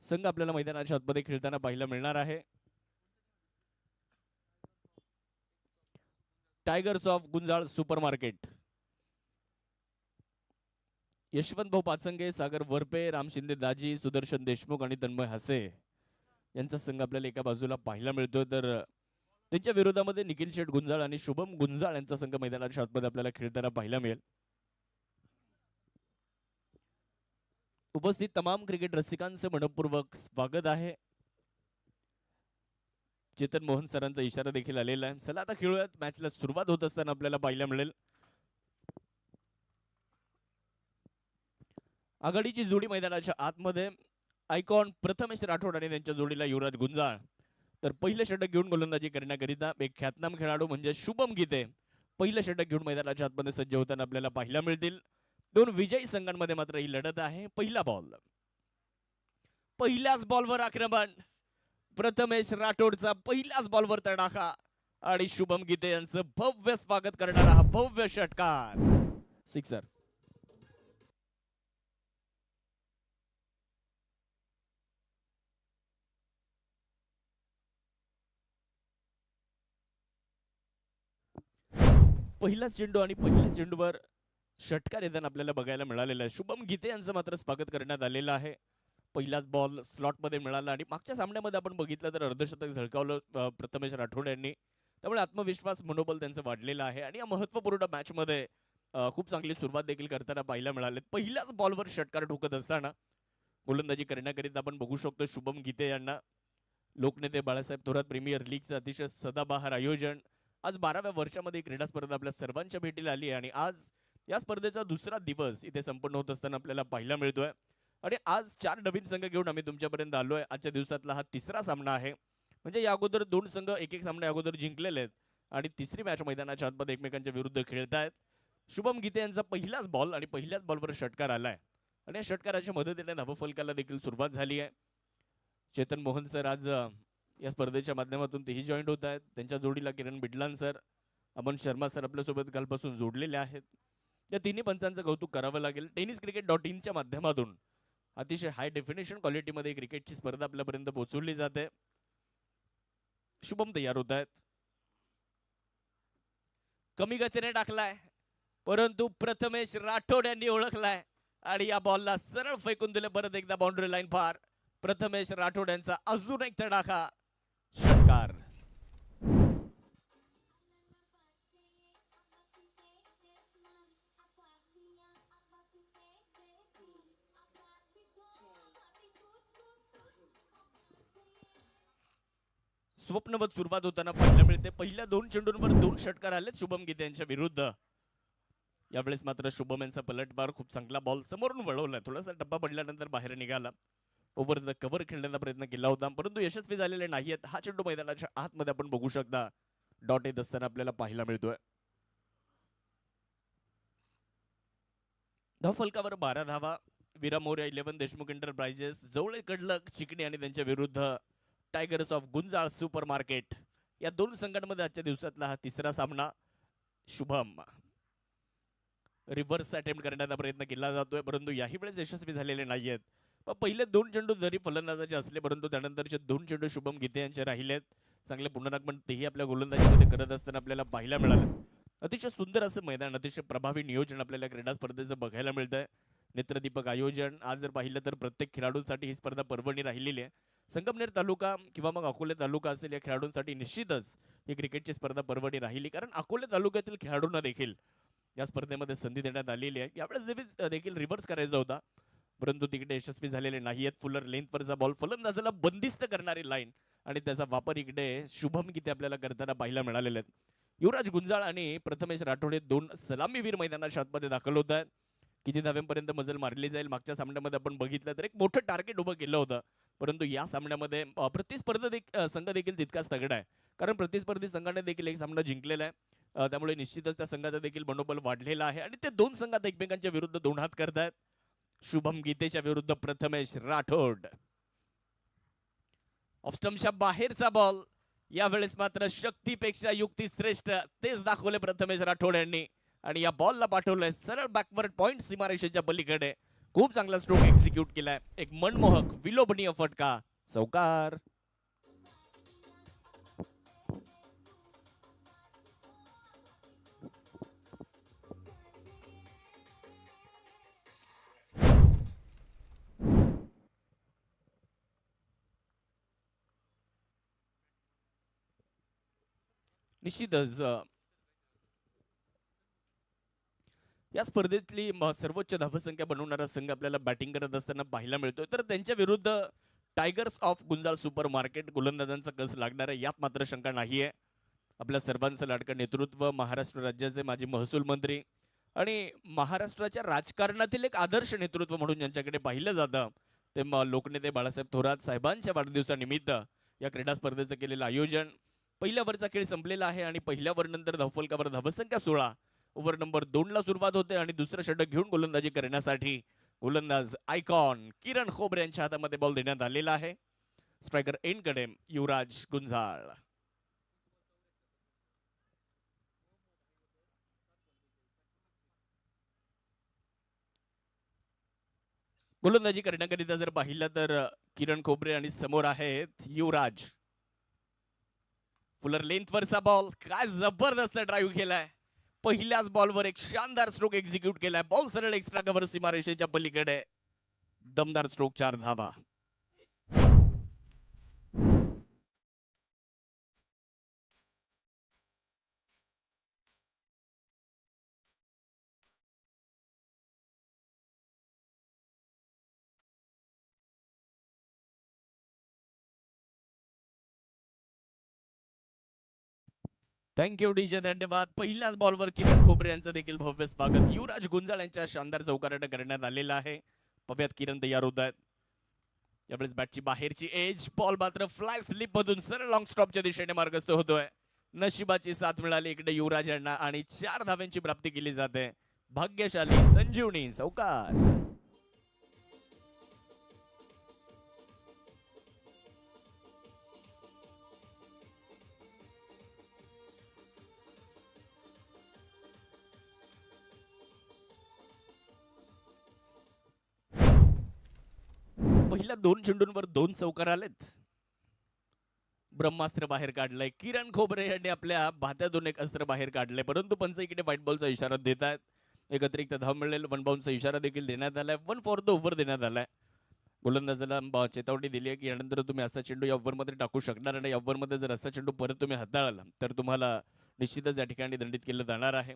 संघ आपल्याला मैदानाच्या आतमध्ये खेळताना पाहायला मिळणार आहे. Tigers of Gunjal super market. Yashwant भाऊ पाचंगे, सागर वरपे, राम शिंदे दाजी, सुदर्शन देशमुख आणि तन्मय हसे यांचा संघ आपल्याला एका बाजूला पाहायला मिळतोय, तर त्यांच्या विरोधामध्ये निखिल शेठ गुंजाळ आणि शुभम गुंजाळ यांचा संघ मैदानाच्या आतमध्ये आपल्याला खेळताना पाहायला मिळेल. उपस्थित तमाम क्रिकेट रसिकांचे मनपूर्वक स्वागत आहे. चेतन मोहन सरांचा इशारा देखील आलेला आहे. चला आता खेळूयात. मॅचला सुरुवात होत असताना आपल्याला पाहायला मिळेल आघाडीची जोडी मैदानाच्या आतमध्ये आयकॉन प्रथमेश राठोड आणि त्यांच्या जोडीला युवराज गुंजाळ. तर पहिलं षटक घेऊन गोलंदाजी करण्याकरिता एक ख्यातनाम खेळाडू म्हणजे शुभम गीते पहिलं षटक घेऊन मैदानाच्या आतमध्ये सज्ज होताना आपल्याला पाहायला मिळतील. दोन विजयी संघांमध्ये मात्र ही लढत आहे. पहिला बॉल, पहिल्याच बॉलवर आक्रमण. प्रथमेश राठोडचा पहिल्याच बॉलवर तडाखा आणि शुभम गीते यांचं भव्य स्वागत करणारा हा भव्य षटकार. सिक्सर. पहिला चेंडू आणि पहिल्या चेंडूवर षटकार येताना आपल्याला बघायला मिळालेला आहे. शुभम गीते यांचं मात्र स्वागत करण्यात आलेलं आहे. पहिलाच बॉल स्लॉट मध्ये मिळाला आणि मागच्या सामन्यामध्ये आपण बघितलं तर अर्धशतक झळकावलं प्रथमेश राठोड यांनी. त्यामुळे आत्मविश्वास मनोबल त्यांचं वाढलेलं आहे आणि या महत्वपूर्ण मॅच मध्ये खूप चांगली सुरुवात देखील करताना पाहायला मिळाले. पहिल्याच बॉलवर षटकार ठोकत असताना गोलंदाजी करण्याकरिता आपण बघू शकतो शुभम गीते यांना. लोकनेते बाळासाहेब थोरात प्रीमियर लीगचं अतिशय सदाबहार आयोजन. आज 12व्या वर्षामध्ये क्रीडा स्पर्धा आपल्या सर्वांच्या भेटीला आली आणि आज या स्पर्धेचा दुसरा दिवस इथे संपन्न होत असताना आपल्याला पाहायला मिळतोय. आणि आज 4 नवीन संघ घेऊन आम्ही तुमच्यापर्यंत आलोय. आजच्या दिवसातला हा तिसरा सामना आहे. म्हणजे या अगोदर 2 संघ एक सामने अगोदर जिंकलेले आहेत आणि तिसरी मॅच मैदानाच्या आतमध्ये एकमेकांच्या विरुद्ध खेळतायत. शुभम गीते यांचा पहिलाच बॉल आणि पहिल्याच बॉलवर षटकार आलाय आणि या षटकाराच्या मदतीने धावफलकाला देखील सुरुवात झाली आहे. चेतन मोहन सर आज या स्पर्धेच्या माध्यमातून तेही जॉईंट होत आहेत. त्यांच्या जोडीला किरण बिडलान सर, अमन शर्मा सर आपल्यासोबत कालपासून जोडलेले आहेत. या तिन्ही पंचांचं कौतुक करावं लागेल. tenniscricket.in माध्यमातून अतिशय हाय डेफिनेशन क्वालिटीमध्ये क्रिकेटची स्पर्धा आपल्यापर्यंत पोहोचवली जाते. शुभम तयार होत आहेत. कमी गतीने टाकलाय परंतु प्रथमेश राठोड यांनी ओळखलाय आणि या बॉलला सरळ फेकून दिले. परत एकदा बाउंड्री लाईन पार. प्रथमेश राठोड यांचा अजून एक तडाखा. षटकार. स्वप्नवत सुरुवात होताना पाहायला मिळते. पहिल्या 2 चेंडूंवर 2 षटकार आलेत शुभम गीते यांच्या विरुद्ध. यावेळेस मात्र शुभम यांचा पलटवार खूप चांगला बॉल समोरून वळवला. थोडासा डब्बा पडल्यानंतर बाहेर निघाला. ओव्हर द कव्हर खेळण्याचा प्रयत्न केला होता परंतु यशस्वी झालेले नाहीयेत. हा चेंडू मैदानाच्या आतमध्ये आपण बघू शकता डॉट येत असताना आपल्याला पाहायला मिळतोय. धावफलकावर 12 धावा. विरा मोर्या 11 देशमुख एंटरप्राइजेस, जवळ कडलक चिकणी आणि त्यांच्या विरुद्ध tigers of Gunjal super market. या 2 संघांमध्ये आजच्या दिवसातला हा तिसरा सामना. शुभम रिव्हर्स अटेम्प्ट करण्याचा प्रयत्न केला जातोय परंतु याही वेळेस यशस्वी झालेले नाहीयेत. पण पहिले 2 चेंडू जरी फलंदाजाचे असले परंतु त्यानंतरचे 2 चेंडू शुभम गीते यांचे राहिलेत. चांगले पुनरागमन तेही आपल्या गोलंदाजीमध्ये करत असताना आपल्याला पाहायला मिळालं. अतिशय सुंदर असं मैदान, अतिशय प्रभावी नियोजन आपल्याला क्रीडा स्पर्धेचं बघायला मिळतंय. नेत्रदीपक आयोजन. आज जर पाहिलं तर प्रत्येक खेळाडूंसाठी ही स्पर्धा पर्वणी राहिलेली आहे. संगमनेर तालुका किंवा मग अकोले तालुका असेल या खेळाडूंसाठी निश्चितच ही क्रिकेटची स्पर्धा पर्वणी राहिली, कारण अकोले तालुक्यातील खेळाडूंना देखील या स्पर्धेमध्ये संधी देण्यात आलेली आहे. यावेळेस देखील रिव्हर्स करायचा होता परंतु तिकडे यशस्वी झालेले नाहीयेत. फुलर लेंथवरचा बॉल, फलंदाजाला बंदिस्त करणारी लाईन आणि त्याचा वापर इकडे शुभम गीते आपल्याला करताना पाहायला मिळालेले आहेत. युवराज गुंजाळ आणि प्रथमेश राठोड हे 2 सलामीवीर मैदानाच्या आतमध्ये दाखल होत आहेत. किती धाव्यांपर्यंत मजल मारली जाईल मागच्या सामन्यामध्ये आपण बघितलं तर एक मोठं टार्गेट उभं केलं होतं परंतु या सामन्यामध्ये प्रतिस्पर्धी संघ देखील तितकाच तगडा आहे, कारण प्रतिस्पर्धी संघाने देखील एक सामना जिंकलेला आहे. त्यामुळे निश्चितच त्या संघाचा देखील मनोबल वाढलेला आहे आणि ते 2 संघात एकमेकांच्या विरुद्ध 2 हात करतायत. शुभम गीतेच्या विरुद्ध प्रथमेश राठोड. ऑफस्टम्पच्या बाहेरचा बॉल. यावेळेस मात्र शक्तीपेक्षा युक्ती श्रेष्ठ तेच दाखवले प्रथमेश राठोड यांनी आणि या बॉलला पाठवलंय सरळ बॅकवर्ड पॉइंट सीमारेषेच्या पलीकडे. खूप चांगला स्ट्रोक एक्झिक्यूट केलाय. एक मनमोहक विलोभनीय फटका. चौकार. निश्चितच या स्पर्धेतली सर्वोच्च धावसंख्या बनवणारा संघ आपल्याला बॅटिंग करत असताना पाहायला मिळतोय, तर त्यांच्या विरुद्ध tigers of Gunjal supermarket गोलंदाजांचा कस लागणार आहे यात मात्र शंका नाहीये. आपल्या सर्वांचं लाडकं नेतृत्व, महाराष्ट्र राज्याचे माजी महसूल मंत्री आणि महाराष्ट्राच्या राजकारणातील एक आदर्श नेतृत्व म्हणून ज्यांच्याकडे पाहिलं जातं ते लोकनेते बाळासाहेब थोरात साहेबांच्या वाढदिवसानिमित्त या क्रीडा स्पर्धेचं केलेलं आयोजन. पहिल्या ओव्हरचा खेळ संपलेला आहे आणि पहिल्या ओव्हर नंतर धावफलकावर धावसंख्या 16. ओव्हर नंबर 2 ला सुरुवात होते आणि दुसरं षटक घेऊन गोलंदाजी करण्यासाठी गोलंदाज आयकॉन किरण खोबरे यांच्या हातामध्ये बॉल देण्यात आलेला आहे. स्ट्रायकर एंडकडे युवराज गुंजाळ. गोलंदाजी करण्याकरिता जर पाहिलं तर किरण खोबरे आणि समोर आहेत युवराज. फुलर लेंथवरचा बॉल, काय जबरदस्त ड्राईव्ह केलाय. पहिल्याच बॉलवर एक शानदार स्ट्रोक एक्झिक्यूट केलाय. बॉल सरळ एक्स्ट्रा कव्हर सीमारेषेच्या पलीकडे. दमदार स्ट्रोक, 4 धावा. थँक्यू डीजे, धन्यवाद. पहिल्याच बॉलवर किरण खोबरे यांचं देखील भव्य स्वागत युवराज गुंजाळ यांच्या शानदार चौकारानं करण्यात आलेला आहे. पव्यात किरण तयार होत आहेत. यावेळेस बॅटची बाहेरची एज, बॉल मात्र फ्लाय स्लिप मधून सरळ लॉंग स्टॉपच्या दिशेने मार्गस्थ होतोय. नशिबाची साथ मिळाली इकडे युवराज यांना आणि 4 धाव्यांची प्राप्ती केली जाते. भाग्यशाली संजीवनी चौकार. पहिल्या 2 चेंडूंवर 2 चौकार आलेत. ब्रह्मास्त्र बाहेर काढलंय. किरण खोबरे यांनी आपल्या भात्यातून एक अस्त्र बाहेर काढलंय, परंतु पंच इकडे व्हाईट बॉलचा इशारा देत आहेत. एक अतिरिक्त धाव मिळेल, 1 बाउन्सचा इशारा देखील देण्यात आलाय. 1 फॉर द ओव्हर देण्यात आलाय. गोलंदाजाला चेतावणी दिली आहे की यानंतर तुम्ही असा चेंडू या ओव्हरमध्ये टाकू शकणार नाही. या ओव्हरमध्ये जर असा चेंडू परत तुम्ही हाताळला तर तुम्हाला निश्चितच या ठिकाणी दंडित केलं जाणार आहे.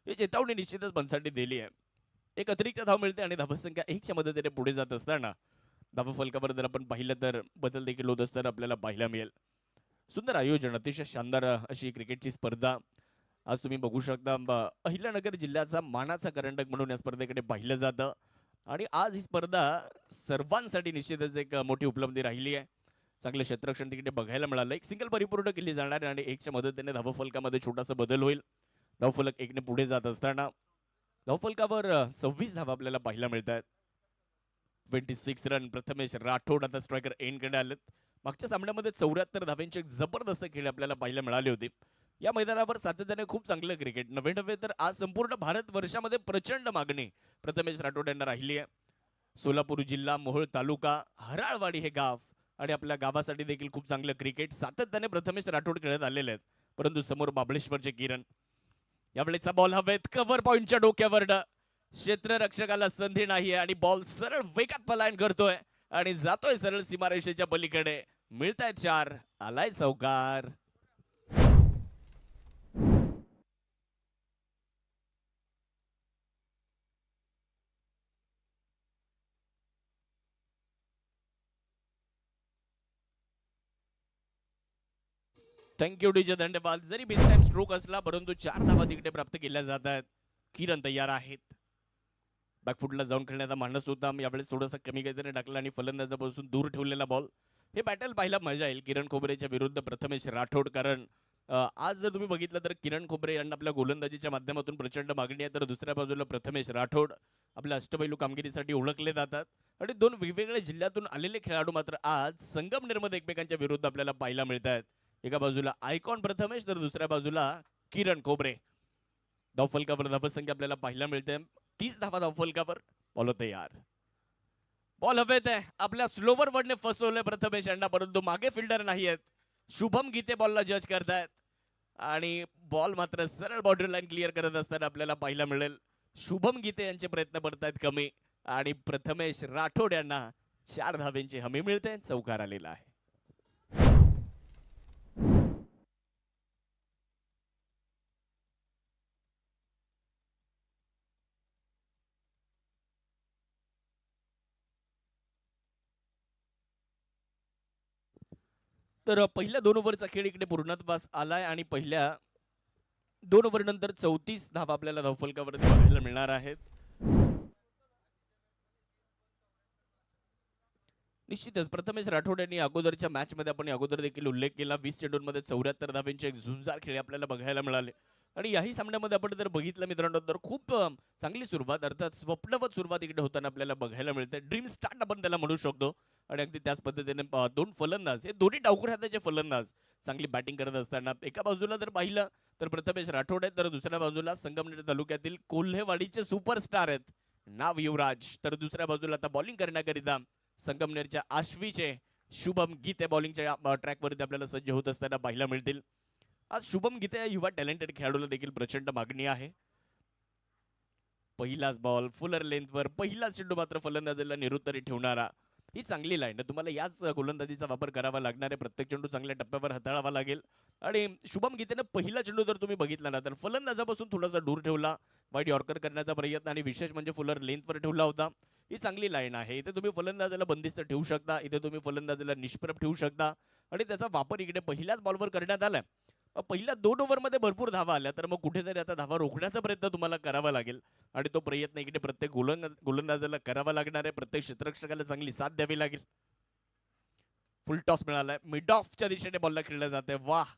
ही चेतावणी निश्चितच पंचांनी दिली आहे. एक अतिरिक्त धाव मिळते आणि धावसंख्या 1च्या मदतीने पुढे जात असताना धावफलकावर जर आपण पाहिलं तर बदल देखील होत असताना आपल्याला पाहायला मिळेल. सुंदर आयोजन, अतिशय शानदार अशी क्रिकेटची स्पर्धा आज तुम्ही बघू शकता. अहिल्यानगर जिल्ह्याचा मानाचा करंडक म्हणून या स्पर्धेकडे पाहिलं जातं आणि आज ही स्पर्धा सर्वांसाठी निश्चितच एक मोठी उपलब्धी राहिली आहे. चांगलं क्षेत्ररक्षण तिकडे बघायला मिळालं. एक सिंगल परिपूर्ण केली जाणार आणि 1च्या मदतीने धावफलकामध्ये छोटासा बदल होईल. धावफलक 1ने पुढे जात असताना धावफलकावर 26 धावा आपल्याला पाहायला मिळत आहेत. 26 रन. प्रथमेश राठोड आता स्ट्रायकर एंडकडे आलेत. मागच्या सामन्यामध्ये 74 धाव्यांची एक जबरदस्त खेळ आपल्याला पाहायला मिळाली होती. या मैदानावर सातत्याने खूप चांगलं क्रिकेट, नवे नव्हे तर आज संपूर्ण भारत वर्षामध्ये प्रचंड मागणी प्रथमेश राठोड यांना राहिली आहे. सोलापूर जिल्हा, मोहोळ तालुका, हराळवाडी हे गाव आणि आपल्या गावासाठी देखील खूप चांगलं क्रिकेट सातत्याने प्रथमेश राठोड खेळत आलेले आहेत. परंतु समोर महाबळेश्वरचे किरण. यावेळेचा बॉल हवेत, कव्हर पॉइंटच्या डोक्यावर. क्षेत्ररक्षकाला संधी नाही आणि बॉल सरळ वेगात पलायन करतोय आणि जातोय सरळ सीमारेषेच्या पलीकडे. मिळताय 4. आलाय चौकार. थँक्यू डीजे, धन्यवाद. जरी बेस टाइम स्ट्रोक असला परंतु 4 धावा तिकडे प्राप्त केल्या जात आहेत. किरण तयार आहेत. बॅकफुटला जाऊन खेळण्याचा मानस होता. यावेळेस थोडासा कमी काहीतरी टाकला आणि फलंदाजापासून दूर ठेवलेला बॉल. हे बॅटल पाहायला मजा येईल किरण खोबरेच्या विरुद्ध प्रथमेश राठोड. कारण आज जर तुम्ही बघितलं तर किरण खोबरे यांना आपल्या गोलंदाजीच्या माध्यमातून प्रचंड मागणी आहे, तर दुसऱ्या बाजूला प्रथमेश राठोड आपल्या अष्टपैलू कामगिरीसाठी ओळखले जातात आणि 2 वेगवेगळ्या जिल्ह्यातून आलेले खेळाडू मात्र आज संगमनेरमध्ये एकमेकांच्या विरुद्ध आपल्याला पाहायला मिळत आहेत. एका बाजूला आयकॉन प्रथमेश तर दुसऱ्या बाजूला किरण खोबरे. धावफलकावर धावसंख्या आपल्याला पाहायला मिळते 30 धावा धावफलकावर. बॉल तयार. बॉल हवेत आहे. आपल्या स्लोवर वडने फसवलंय प्रथमेश यांना, परंतु मागे फिल्डर नाही आहेत. शुभम गीते बॉलला जज करतायत आणि बॉल मात्र सरळ बाउंड्री लाईन क्लिअर करत असताना आपल्याला पाहायला मिळेल. शुभम गीते यांचे प्रयत्न पडतायत कमी आणि प्रथमेश राठोड यांना 4 धावेंची हमी मिळते. चौकार आलेला आहे. तर पहिल्या 2 ओव्हरचा खेळ इकडे पूर्णत्वास आलाय आणि पहिल्या 2 ओव्हर नंतर 34 धावा आपल्याला धावफलकावरती बघायला मिळणार आहेत. निश्चितच प्रथमेश राठोड यांनी अगोदरच्या मॅच मध्ये आपण अगोदर देखील उल्लेख केला. 20 चेंडूंमध्ये 74 धावेंचे एक झुंजार खेळ आपल्याला बघायला मिळाले आणि याही सामन्यामध्ये आपण जर बघितलं मित्रांनो तर खूप चांगली सुरुवात, अर्थात स्वप्नवत सुरुवात इकडे होताना आपल्याला बघायला मिळते. ड्रीम स्टार्ट आपण त्याला म्हणू शकतो आणि अगदी त्याच पद्धतीने 2 फलंदाज, हे दोन्ही डावखुर हाताचे फलंदाज चांगली बॅटिंग करत असताना एका बाजूला जर पाहिलं तर प्रथमेश राठोड आहेत, तर दुसऱ्या बाजूला संगमनेर तालुक्यातील कोल्हेवाडीचे सुपरस्टार आहेत नाव युवराज. तर दुसऱ्या बाजूला आता बॉलिंग करण्याकरिता संगमनेरच्या आश्वीचे शुभम गीते बॉलिंगच्या ट्रॅकवरती आपल्याला सज्ज होत असताना पाहायला मिळतील. आज शुभम गीते या युवा टॅलेंटेड खेळाडूला देखील प्रचंड मागणी आहे. पहिलाच बॉल फुलर लेंथवर, पहिलाच चेंडू मात्र फलंदाजीला निरुत्तरी ठेवणारा. ही चांगली लाईन आहे. तुम्हाला याच गोलंदाजीचा वापर करावा लागणार आहे. प्रत्येक चेंडू चांगल्या टप्प्यावर हाताळावा लागेल आणि शुभम गीतेनं पहिला चेंडू जर तुम्ही बघितला ना तर फलंदाजापासून थोडासा दूर ठेवला, वाईट यॉर्कर करण्याचा प्रयत्न आणि विशेष म्हणजे फुलर लेंथवर ठेवला होता. ही चांगली लाईन आहे. इथे तुम्ही फलंदाजाला बंदिस्त ठेवू शकता, इथे तुम्ही फलंदाजाला निष्प्रभ ठेवू शकता आणि त्याचा वापर इकडे पहिल्याच बॉलवर करण्यात आलाय. पहिल्या 2 ओव्हरमध्ये भरपूर धावा आल्या, तर मग कुठेतरी आता धावा रोखण्याचा प्रयत्न तुम्हाला करावा लागेल आणि तो प्रयत्न इकडे प्रत्येक गोलंदाजाला करावा लागणार आहे. प्रत्येक क्षेत्ररक्षकाला चांगली साथ द्यावी लागेल. फुल टॉस मिळालाय, मिड ऑफच्या दिशेने बॉलला खेळलं जाते. वाह,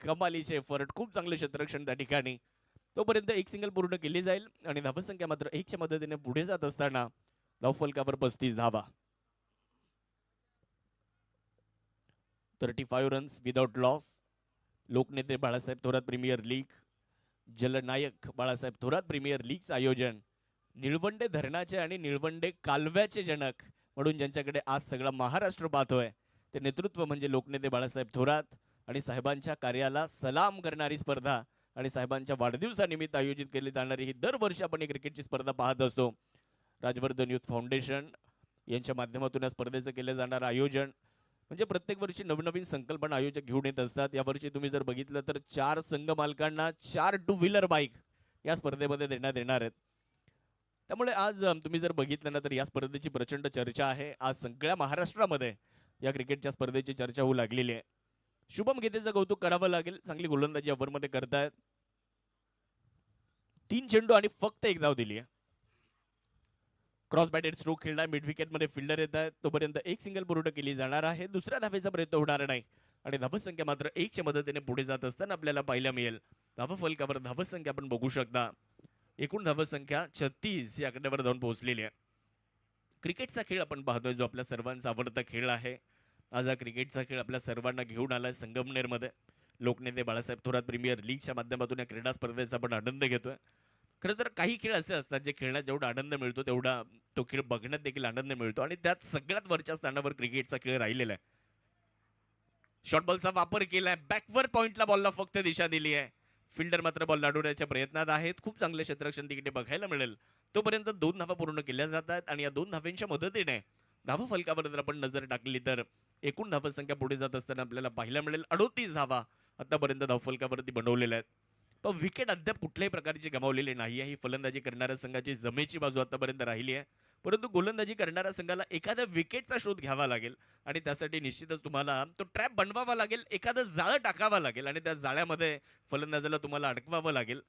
कमालीचे एफर्ट, खूप चांगले क्षेत्ररक्षण त्या ठिकाणी. तोपर्यंत एक सिंगल पूर्ण केली जाईल आणि धावसंख्या मात्र 1च्या मदतीने पुढे जात असताना धावफलकावर 35 धावा. 35 रन्स विदाउट लॉस. लोकनेते बाळासाहेब थोरात प्रीमियर लीग, जलनायक बाळासाहेब थोरात प्रीमियर लीगचं आयोजन, निळवंडे धरणाचे आणि निळवंडे कालव्याचे जनक म्हणून ज्यांच्याकडे आज सगळा महाराष्ट्र पाहतोय ते नेतृत्व म्हणजे लोकनेते बाळासाहेब थोरात आणि साहेबांच्या कार्याला सलाम करणारी स्पर्धा आणि साहेबांच्या वाढदिवसानिमित्त आयोजित केली जाणारी ही दरवर्षी आपण ही क्रिकेटची स्पर्धा पाहत असतो. राजवर्धन युथ फाउंडेशन यांच्या माध्यमातून या स्पर्धेचं केलं जाणारं आयोजन म्हणजे प्रत्येक वर्षी नवनवीन संकल्पना आयोजक घेऊन येत असतात. यावर्षी तुम्ही जर बघितलं तर 4 संघ मालकांना 4 टू व्हीलर बाईक या स्पर्धेमध्ये देण्यात येणार आहेत. त्यामुळे आज तुम्ही जर बघितलं ना तर या स्पर्धेची प्रचंड चर्चा आहे. आज सगळ्या महाराष्ट्रामध्ये या क्रिकेटच्या स्पर्धेची चर्चा होऊ लागलेली आहे. शुभम गीतेचं कौतुक करावं लागेल, चांगली गोलंदाजी ओव्हरमध्ये करतायत. 3 चेंडू आणि फक्त 1 धाव दिली आहे. क्रॉस बॅटेड स्ट्रोक खेळला, मिड विकेट मध्ये फिल्डर येत आहेत, तोपर्यंत एक सिंगल पूर्ण केली जाणार आहे. दुसऱ्या धावेचा प्रयत्न होणार नाही आणि धावसंख्या मात्र 1च्या मदतीने पुढे जात असताना आपल्याला पाहायला मिळेल. धावफलकावर धावसंख्या आपण बघू शकता, एकूण धावसंख्या 36 या आकड्यावर जाऊन पोहोचलेली आहे. क्रिकेटचा खेळ आपण पाहतोय जो आपल्या सर्वांचा आवडता खेळ आहे. आज हा क्रिकेटचा खेळ आपल्या सर्वांना घेऊन आलाय संगमनेरमध्ये. लोकनेते बाळासाहेब थोरात प्रीमियर लीगच्या माध्यमातून या क्रीडा स्पर्धेचा आपण आनंद घेतोय. खरं तर काही खेळ असे असतात जे खेळण्यात जेवढा आनंद मिळतो तेवढा तो खेळ बघण्यात देखील आनंद मिळतो आणि त्यात सगळ्यात वरच्या स्थानावर क्रिकेटचा खेळ राहिलेला आहे. शॉर्ट बॉलचा वापर केलाय, बॅकवर पॉइंटला बॉलला फक्त दिशा दिली आहे. फिल्डर मात्र बॉल अडवण्याच्या प्रयत्नात आहेत. खूप चांगले क्षेत्ररक्षण तिकडे बघायला मिळेल. तोपर्यंत 2 धावा पूर्ण केल्या जात आहेत आणि या 2 धाव्यांच्या मदतीने धावा फलकावर जर आपण नजर टाकली तर एकूण धावसंख्या पुढे जात असताना आपल्याला पाहायला मिळेल 38 धावा आतापर्यंत धावफलकावरती बनवलेल्या आहेत. पण विकेट अद्याप कुठल्याही प्रकारची गमावलेली नाही आहे. ही फलंदाजी करणाऱ्या संघाची जमेची बाजू आतापर्यंत राहिली आहे, परंतु गोलंदाजी करणाऱ्या संघाला एखाद्या विकेटचा शोध घ्यावा लागेल आणि त्यासाठी निश्चितच तुम्हाला तो ट्रॅप बनवावा लागेल, एखादं जाळं टाकावं लागेल आणि त्या जाळ्यामध्ये फलंदाजाला तुम्हाला अडकवावं लागेल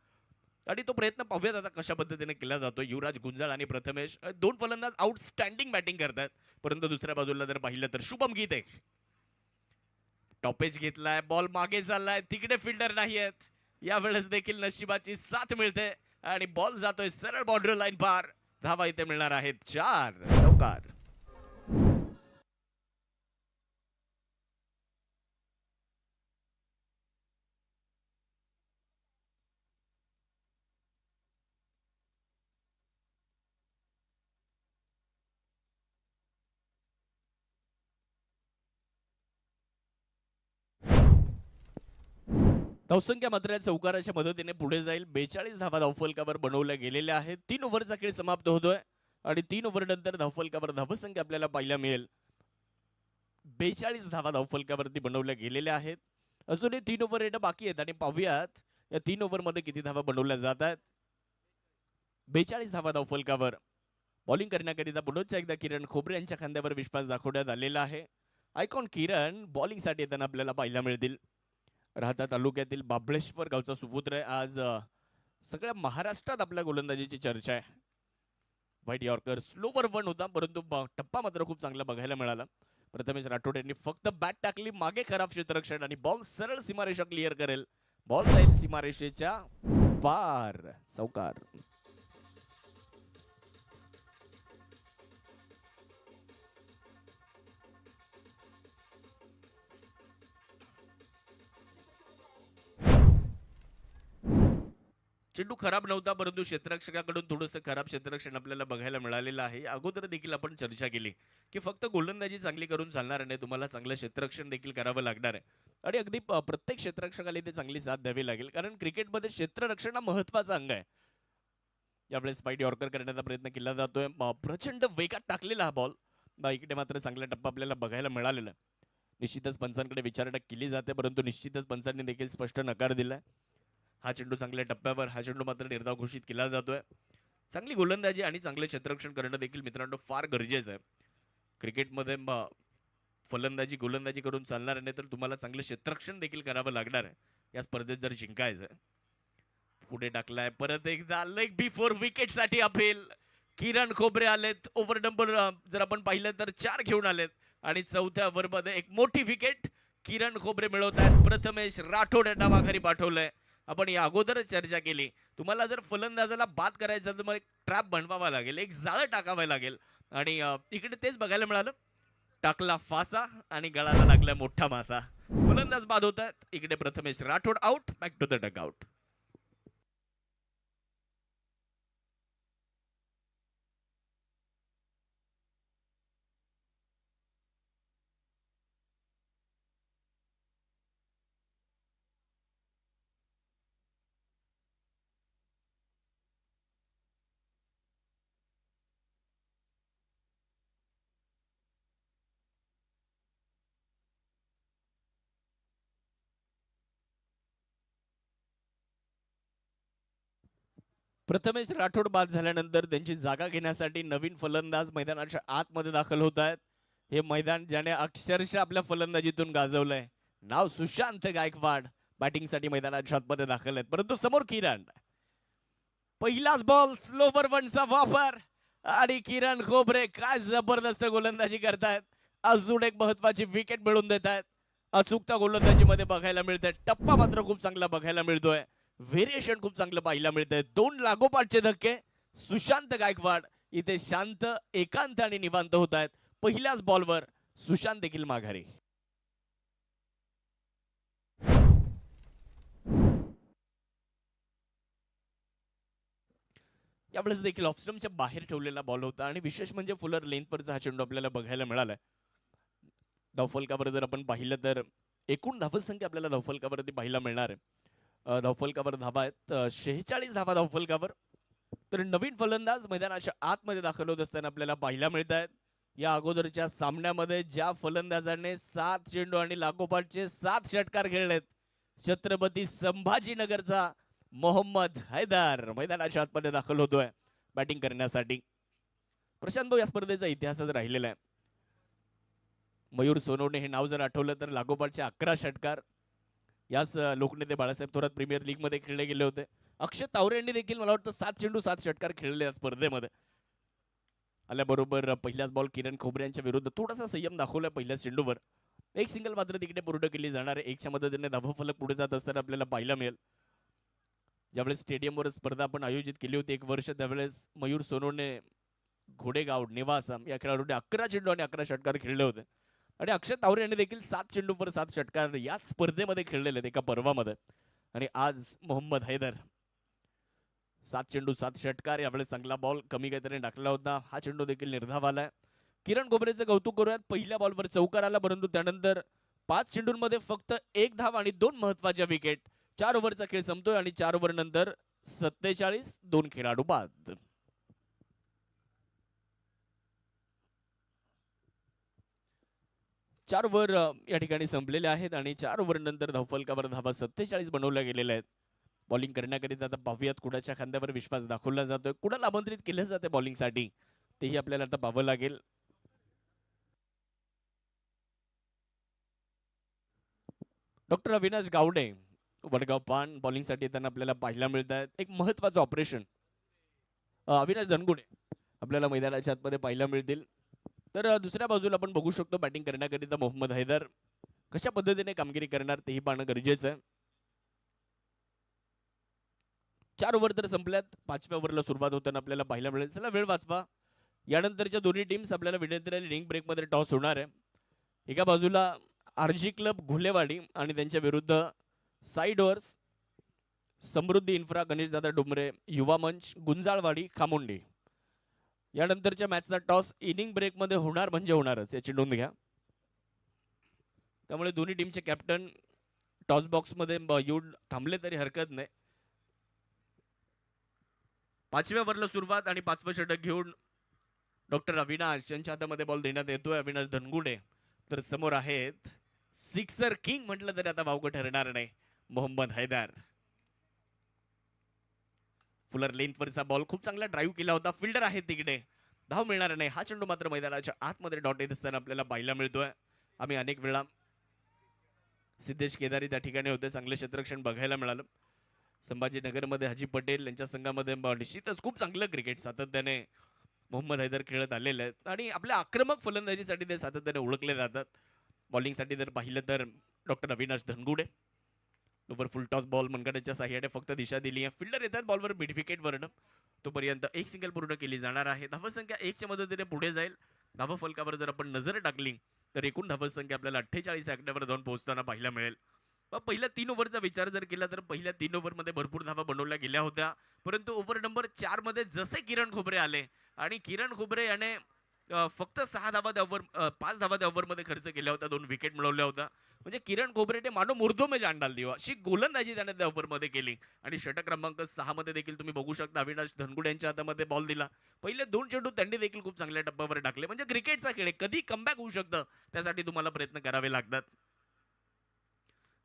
आणि तो प्रयत्न पाहूयात आता कशा पद्धतीने केला जातो. युवराज गुंजाळ आणि प्रथमेश 2 फलंदाज आउटस्टँडिंग बॅटिंग करतात, परंतु दुसऱ्या बाजूला जर पाहिलं तर शुभम गीते टॉपेज घेतलाय, बॉल मागे चाललाय, तिकडे फिल्डर नाही आहेत. यावेळेस देखील नशिबाची साथ मिळते आणि बॉल जातोय सरळ बाउंड्री लाईन पार. धावा इथे मिळणार आहेत 4. चौकार. धावसंख्या मात्र या चौकाराच्या मदतीने पुढे जाईल. 42 धावा धावफलकावर बनवल्या गेलेल्या आहेत. 3 ओव्हरचा खेळ समाप्त होतोय आणि 3 ओव्हर नंतर धावफलकावर धावसंख्या आपल्याला पाहायला मिळेल 42 धावा धावफलकावरती बनवल्या गेलेल्या आहेत. अजूनही 3 ओव्हर येणं बाकी आहेत आणि पाहूयात या 3 ओव्हर मध्ये किती धावा बनवल्या जात आहेत. 42 धावा धावफलकावर बॉलिंग करण्याकरिता पुन्हा एकदा किरण खोबरे यांच्या खांद्यावर विश्वास दाखवण्यात आलेला आहे. आयकॉन किरण बॉलिंगसाठी येताना आपल्याला पाहायला मिळतील. राहता तालुक्यातील बाबळेश्वर गावचा सुपुत्र आहे. आज सगळ्या महाराष्ट्रात आपल्या गोलंदाजीची चर्चा आहे. व्हाईट यॉर्कर स्लोवर वन होता परंतु टप्पा मात्र खूप चांगला बघायला मिळाला. प्रथमेश राठोड यांनी फक्त बॅट टाकली मागे, खराब क्षेत्ररक्षण आणि बॉल सरळ सीमारेषा क्लिअर करेल. बॉल जाईल सीमारेषेच्या पार. चौकार. चेंडू खराब नव्हता परंतु क्षेत्ररक्षकाकडून थोडंसं खराब क्षेत्ररक्षण आपल्याला बघायला मिळालेलं आहे. अगोदर देखील आपण चर्चा केली की फक्त गोलंदाजी चांगली करून चालणार नाही, तुम्हाला चांगलं क्षेत्ररक्षण देखील करावं लागणार आहे आणि अगदी प्रत्येक क्षेत्ररक्षकाला ते चांगली साथ द्यावी लागेल कारण क्रिकेटमध्ये क्षेत्ररक्षण हा महत्वाचा अंग आहे. यावेळेस स्पाइट यॉर्कर करण्याचा प्रयत्न केला जातोय. प्रचंड वेगात टाकलेला हा बॉल. इकडे मात्र चांगला टप्पा आपल्याला बघायला मिळालेला आहे. निश्चितच पंचांकडे विचारणा केली जाते परंतु निश्चितच पंचांनी देखील स्पष्ट नकार दिलाय. हा चेंडू चांगल्या टप्प्यावर, हा चेंडू मात्र निर्धाव घोषित केला जातोय. चांगली गोलंदाजी आणि चांगले क्षेत्ररक्षण करणं देखील मित्रांनो फार गरजेचं आहे. क्रिकेटमध्ये फलंदाजी गोलंदाजी करून चालणार नाही तर तुम्हाला चांगलं क्षेत्ररक्षण देखील करावं लागणार आहे या स्पर्धेत जर जिंकायचं. पुढे टाकलाय परत एकदा लेग बिफोर विकेट साठी अपील. किरण खोबरे आलेत. ओव्हर नंबर जर आपण पाहिलं तर 4 घेऊन आलेत आणि चौथ्या ओव्हर मध्ये एक मोठी विकेट किरण खोबरे मिळवत आहेत. प्रथमेश राठोड यांना माघारी पाठवलंय. आपण या अगोदरच चर्चा केली, तुम्हाला जर फलंदाजाला बाद करायचं तर मग एक ट्रॅप बनवावा लागेल, एक जाळं टाकावं लागेल आणि इकडे तेच बघायला मिळालं. टाकला फासा आणि गळाला लागला मोठा मासा. फलंदाज बाद होत आहेत. इकडे Prathamesh Rathod out. Back to the dugout. Prathamesh Rathod बाद झाल्यानंतर त्यांची जागा घेण्यासाठी नवीन फलंदाज मैदानाच्या आतमध्ये दाखल होत आहेत. हे मैदान ज्याने अक्षरशः आपल्या फलंदाजीतून गाजवलंय, नाव सुशांत गायकवाड बॅटिंगसाठी मैदानाच्या आतमध्ये दाखल आहेत. परंतु समोर किरण. पहिलाच बॉल स्लोवर वनचा वापर आणि किरण खोबरे काय जबरदस्त गोलंदाजी करतायत. अजून एक महत्वाची विकेट मिळवून देत आहेत. अचूकता गोलंदाजीमध्ये बघायला मिळते. टप्पा मात्र खूप चांगला बघायला मिळतोय. व्हेरिएशन खूप चांगलं पाहायला मिळतंय. 2 लागोपाठचे धक्के. सुशांत गायकवाड इथे शांत, एकांत आणि निवांत होत आहेत. पहिल्याच बॉलवर सुशांत देखील माघारी. यावेळेस देखील ऑफस्टमच्या बाहेर ठेवलेला बॉल होता आणि विशेष म्हणजे फुलर लेंथवरचा हा चेंडू आपल्याला बघायला मिळालाय. धावफलकावर जर आपण पाहिलं तर एकूण धावसंख्या आपल्याला धावफलकावरती पाहायला मिळणार आहे. धावफलकावर धावा आहेत 46 धावा धावफलकावर. तर नवीन फलंदाज मैदानाच्या आतमध्ये दाखल होत असताना आपल्याला पाहायला मिळत आहेत. या अगोदरच्या सामन्यामध्ये ज्या फलंदाजाने 7 चेंडू आणि लागोपाठचे 7 षटकार खेळलेत, छत्रपती संभाजीनगरचा मोहम्मद हैदर मैदानाच्या आतमध्ये दाखल होतोय बॅटिंग करण्यासाठी. प्रशांत भाऊ, या स्पर्धेचा इतिहासच राहिलेला आहे. मयूर सोनवणे हे नाव जर आठवलं तर लागोपाठचे 11 षटकार याच लोकनेते बाळासाहेब थोरात प्रीमियर लीग मध्ये खेळले गेले होते. अक्षय तावरे यांनी देखील मला वाटतं 7 चेंडू 7 षटकार खेळले या स्पर्धेमध्ये. आल्याबरोबर पहिल्याच बॉल किरण खोबरे यांच्या विरुद्ध थोडासा संयम दाखवला पहिल्याच चेंडूवर. एक सिंगल मात्र तिकडे पूर्ण केली जाणार आहे. एकच्या मदतीने धावफलक पुढे जात असताना आपल्याला पाहायला मिळेल. ज्यावेळेस स्टेडियमवर स्पर्धा आपण आयोजित केली होती 1 वर्ष, त्यावेळेस मयूर सोनवणे घोडेगाव निवासा या खेळाडूने 11 चेंडू आणि 11 षटकार खेळले होते आणि अक्षय तावरे यांनी देखील 7 चेंडूवर 7 षटकार याच स्पर्धेमध्ये खेळलेले आहेत एका पर्वामध्ये. आणि आज मोहम्मद हैदर 7 चेंडू 7 षटकार. यावेळेस चांगला बॉल कमी काहीतरी टाकला होता. हा चेंडू देखील निर्धाव आलाय. किरण खोबरेचं कौतुक करूयात. पहिल्या बॉलवर चौकार आला परंतु त्यानंतर 5 चेंडूंमध्ये फक्त 1 धाव आणि 2 महत्वाच्या विकेट. 4 ओव्हरचा खेळ संपतोय आणि 4 ओव्हर नंतर 47 2 खेळाडू बाद. चार ओव्हर या ठिकाणी संपलेले आहेत आणि 4 ओव्हर नंतर धावफलकावर धावा 47 बनवल्या गेलेल्या आहेत. बॉलिंग करण्याकरिता आता पाहूयात कुणाच्या खांद्यावर विश्वास दाखवला जातोय, कुणाला आमंत्रित केलं जाते बॉलिंगसाठी तेही आपल्याला आता पाहावं लागेल. डॉक्टर अविनाश गावडे वडगाव पान बॉलिंगसाठी त्यांना आपल्याला पाहायला मिळत आहेत. एक महत्वाचं ऑपरेशन अविनाश धनगुडे आपल्याला मैदानाच्या आतमध्ये पाहायला मिळतील. तर दुसऱ्या बाजूला आपण बघू शकतो बॅटिंग करण्याकरिता मोहम्मद हैदर कशा पद्धतीने कामगिरी करणार तेही पाहणं गरजेचं आहे. 4 ओव्हर तर संपल्यात, 5व्या ओव्हरला सुरुवात होताना आपल्याला पाहायला मिळेल. चला वेळ वाचवा. यानंतरच्या दोन्ही टीम्स आपल्याला विनंती रिंग ब्रेकमध्ये टॉस होणार आहे. एका बाजूला आरजी क्लब घुलेवाडी आणि त्यांच्या विरुद्ध साईडवर्स समृद्धी इन्फ्रा गणेशदादा डोंबरे युवा मंच गुंजाळवाडी खामुंडी. यानंतरच्या मॅचचा टॉस इनिंग ब्रेकमध्ये होणार म्हणजे होणारच, याची नोंद घ्या. त्यामुळे दोन्ही टीमचे कॅप्टन टॉस बॉक्समध्ये येऊन थांबले तरी हरकत नाही. 5व्या ओव्हरला सुरुवात आणि 5वं षटक घेऊन डॉक्टर अविनाश यांच्या हातामध्ये बॉल देण्यात येतोय. अविनाश धनगुडे तर समोर आहेत सिक्सर किंग म्हटलं तरी आता वावगं ठरणार नाही मोहम्मद हैदर. फुलर लेंथवरचा बॉल खूप चांगला ड्राईव्ह केला होता. फिल्डर आहे तिकडे, धाव मिळणार नाही. हा चेंडू मात्र मैदानाच्या आतमध्ये डॉट येत असताना आपल्याला पाहायला मिळतोय. आम्ही अनेक वेळा सिद्धेश केदारी त्या ठिकाणी होते, चांगले क्षेत्ररक्षण बघायला मिळालं. संभाजीनगरमध्ये हाजी पटेल यांच्या संघामध्ये निश्चितच खूप चांगलं क्रिकेट सातत्याने मोहम्मद हैदर खेळत आलेले आहेत आणि आपल्या आक्रमक फलंदाजीसाठी ते सातत्याने ओळखले जातात. बॉलिंगसाठी जर पाहिलं तर doctor Avinash Dhangude over full toss ball मनगटाच्या साह्याने फक्त दिशा दिली आहे. फिल्डर येतात बॉलवर मिड विकेट वरनं, तोपर्यंत एक सिंगल पूर्ण केली जाणार आहे. धावसंख्या 1च्या मदतीने पुढे जाईल. धावफलकावर जर आपण नजर टाकली तर एकूण धावसंख्या आपल्याला 48 आकड्यावर जाऊन पोहोचताना पाहायला मिळेल. पहिल्या 3 ओव्हरचा विचार जर केला तर पहिल्या 3 ओव्हरमध्ये भरपूर धावा बनवल्या गेल्या होत्या, परंतु ओव्हर नंबर 4 मध्ये जसे किरण खोबरे आले आणि किरण खोबरे याने फक्त 6 धावा त्या ओव्हर 5 धावा त्या ओव्हरमध्ये खर्च केल्या होत्या, 2 विकेट मिळवल्या होत्या. म्हणजे किरण खोबरेने मानो मुर्दो में जान डाल दी अशी गोलंदाजी त्याने त्या ओव्हरमध्ये केली. आणि षटक क्रमांक 6 मध्ये देखील तुम्ही बघू शकता अविनाश धनगुडे यांच्या हातामध्ये बॉल दिला. पहिले 2 चेंडू त्यांनी देखील खूप चांगल्या टप्प्यावर टाकले. म्हणजे क्रिकेटचा खेळ कधी कमबॅक होऊ शकतं, त्यासाठी तुम्हाला प्रयत्न करावे लागतात.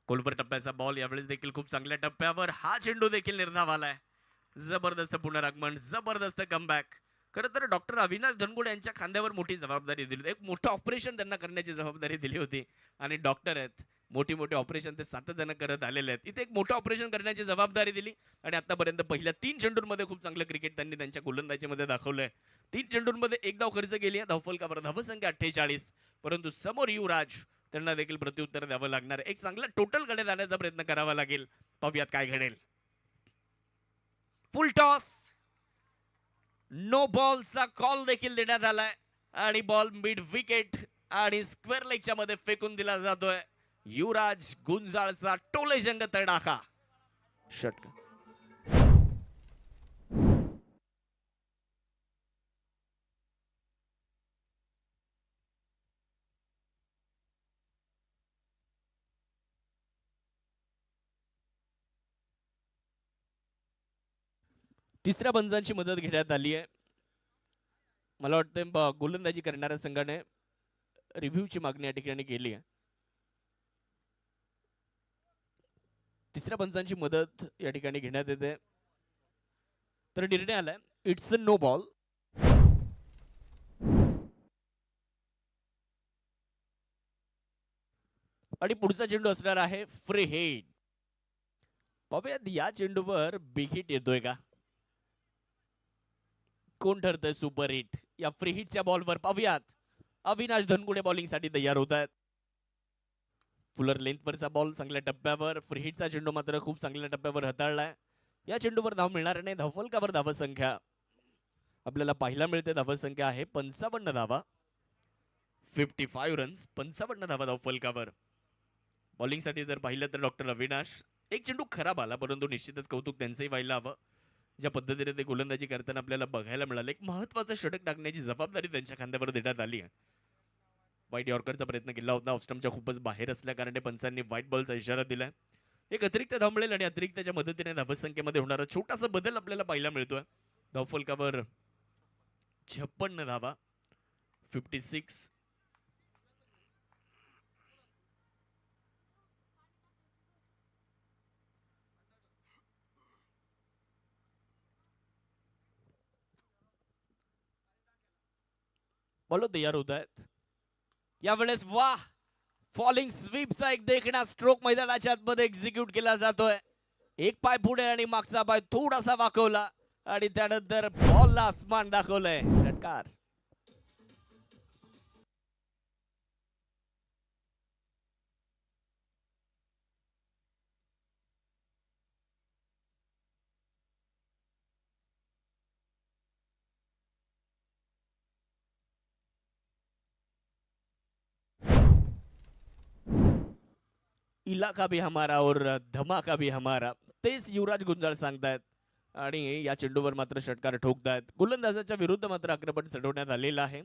कोलवर टप्प्याचा बॉल यावेळेस देखील खूप चांगल्या टप्प्यावर. हा चेंडू देखील निर्धाव आलाय. जबरदस्त पुनरागमन, जबरदस्त कमबॅक. खरं तर डॉक्टर अविनाश धनगुडे यांच्या खांद्यावर मोठी जबाबदारी दिली, एक मोठं ऑपरेशन त्यांना करण्याची जबाबदारी दिली होती आणि डॉक्टर आहेत, मोठी मोठी ऑपरेशन ते सातत्याने करत आलेले आहेत. इथे एक मोठं ऑपरेशन करण्याची जबाबदारी दिली आणि आतापर्यंत पहिल्या 3 चेंडूंमध्ये खूप चांगलं क्रिकेट त्यांनी त्यांच्या गोलंदाजीमध्ये दाखवलंय. 3 चेंडूंमध्ये 1 धाव खर्च केली आहे. धावफलकावर धावसंख्या 48, परंतु समोर युवराज त्यांना देखील प्रत्युत्तर द्यावं लागणार. एक चांगला टोटल कडे जाण्याचा प्रयत्न करावा लागेल. पाहूयात काय घडेल. फुल टॉस, नो बॉलचा कॉल देखील देण्यात आलाय आणि बॉल मिड विकेट आणि स्क्वेअर लेगच्या मध्ये फेकून दिला जातोय. युवराज गुंजाळचा टोलेजंग तडाखा षटक. तिसऱ्या बंजांची मदत घेण्यात आली आहे. मला वाटतं गोलंदाजी करणाऱ्या संघाने रिव्ह्यूची मागणी या ठिकाणी केली आहे. तिसऱ्या पंचांची मदत या ठिकाणी घेण्यात येते. तर निर्णय आलाय इट्स अ नो बॉल. आणि पुढचा चेंडू असणार आहे फ्री हिट. पाहूयात या चेंडूवर बिग हिट येतोय का, कोण ठरतंय सुपर हिट या फ्री हिटच्या बॉलवर. पाहूयात अविनाश धनगुडे बॉलिंग साठी तयार होत आहेत. फुलर लेंथवरचा बॉल चांगल्या टप्प्यावर, फ्री हिटचा चेंडू मात्र खूप चांगल्या टप्प्यावर हाताळलाय. या चेंडूवर धाव मिळणार नाही. धावफलकावर धावसंख्या आपल्याला पाहायला मिळते. धावसंख्या आहे 55 धावा, 55 रन्स, 55 धावा धावफलकावर. बॉलिंग साठी जर पाहिलं तर डॉक्टर अविनाश, एक चेंडू खराब आला परंतु निश्चितच कौतुक त्यांचंही व्हायला हवं. ज्या पद्धतीने ते गोलंदाजी करताना आपल्याला बघायला मिळालं, एक महत्वाचं षटक टाकण्याची जबाबदारी त्यांच्या खांद्यावर देण्यात आली आहे. व्हाईट यॉर्करचा प्रयत्न केला होता, ऑफस्टम्पच्या खूपच बाहेर असल्या कारणे पंचांनी व्हाईट बॉलचा इशारा दिलाय. एक अतिरिक्त धाव मिळेल आणि अतिरिक्तच्या मदतीने धावसंख्येमध्ये होणारा छोटासा बदल आपल्याला पाहायला मिळतोय. धावफलकावर 56 धावा, 56. बॉल तयार होत आहेत यावेळेस. वाह, फॉलिंग स्वीपचा एक देखणा स्ट्रोक मैदानाच्या आतमध्ये एक्झिक्यूट केला जातोय. एक पाय पुढे आणि मागचा पाय थोडासा वाकवला आणि त्यानंतर बॉलला आसमान दाखवलंय. षटकार. इलाका भी हमारा और धमाका भी हमारा, तेच युवराज गुंजाळ सांगतायत. आणि या चेंडूवर मात्र षटकार ठोकतायत. गोलंदाजाच्या विरुद्ध मात्र आक्रमण चढवण्यात आलेलं आहे.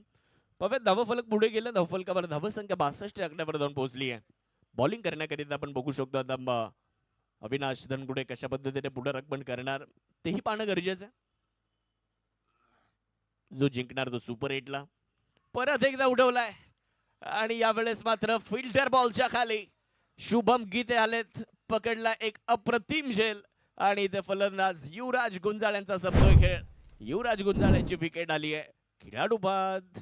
पव्यात धावफलक पुढे गेलं. धावफलकावर धावसंख्या 62 आकड्यावर जाऊन पोहोचली आहे. बॉलिंग करण्याकरिता आपण बघू शकतो आता अविनाश धनगुडे कशा पद्धतीने पुढारगमन करणार तेही पाहणं गरजेचं आहे. जो जिंकणार तो सुपर 8ला. परत एकदा उडवलाय आणि यावेळेस मात्र फिल्डर बॉलच्या खाली शुभम गीते आलेत. पकडला एक अप्रतिम झेल आणि इथे फलंदाज युवराज गुंजाळ यांचा संपतोय खेळ. युवराज गुंजाळ यांची विकेट आली आहे. खेळाडू बाद.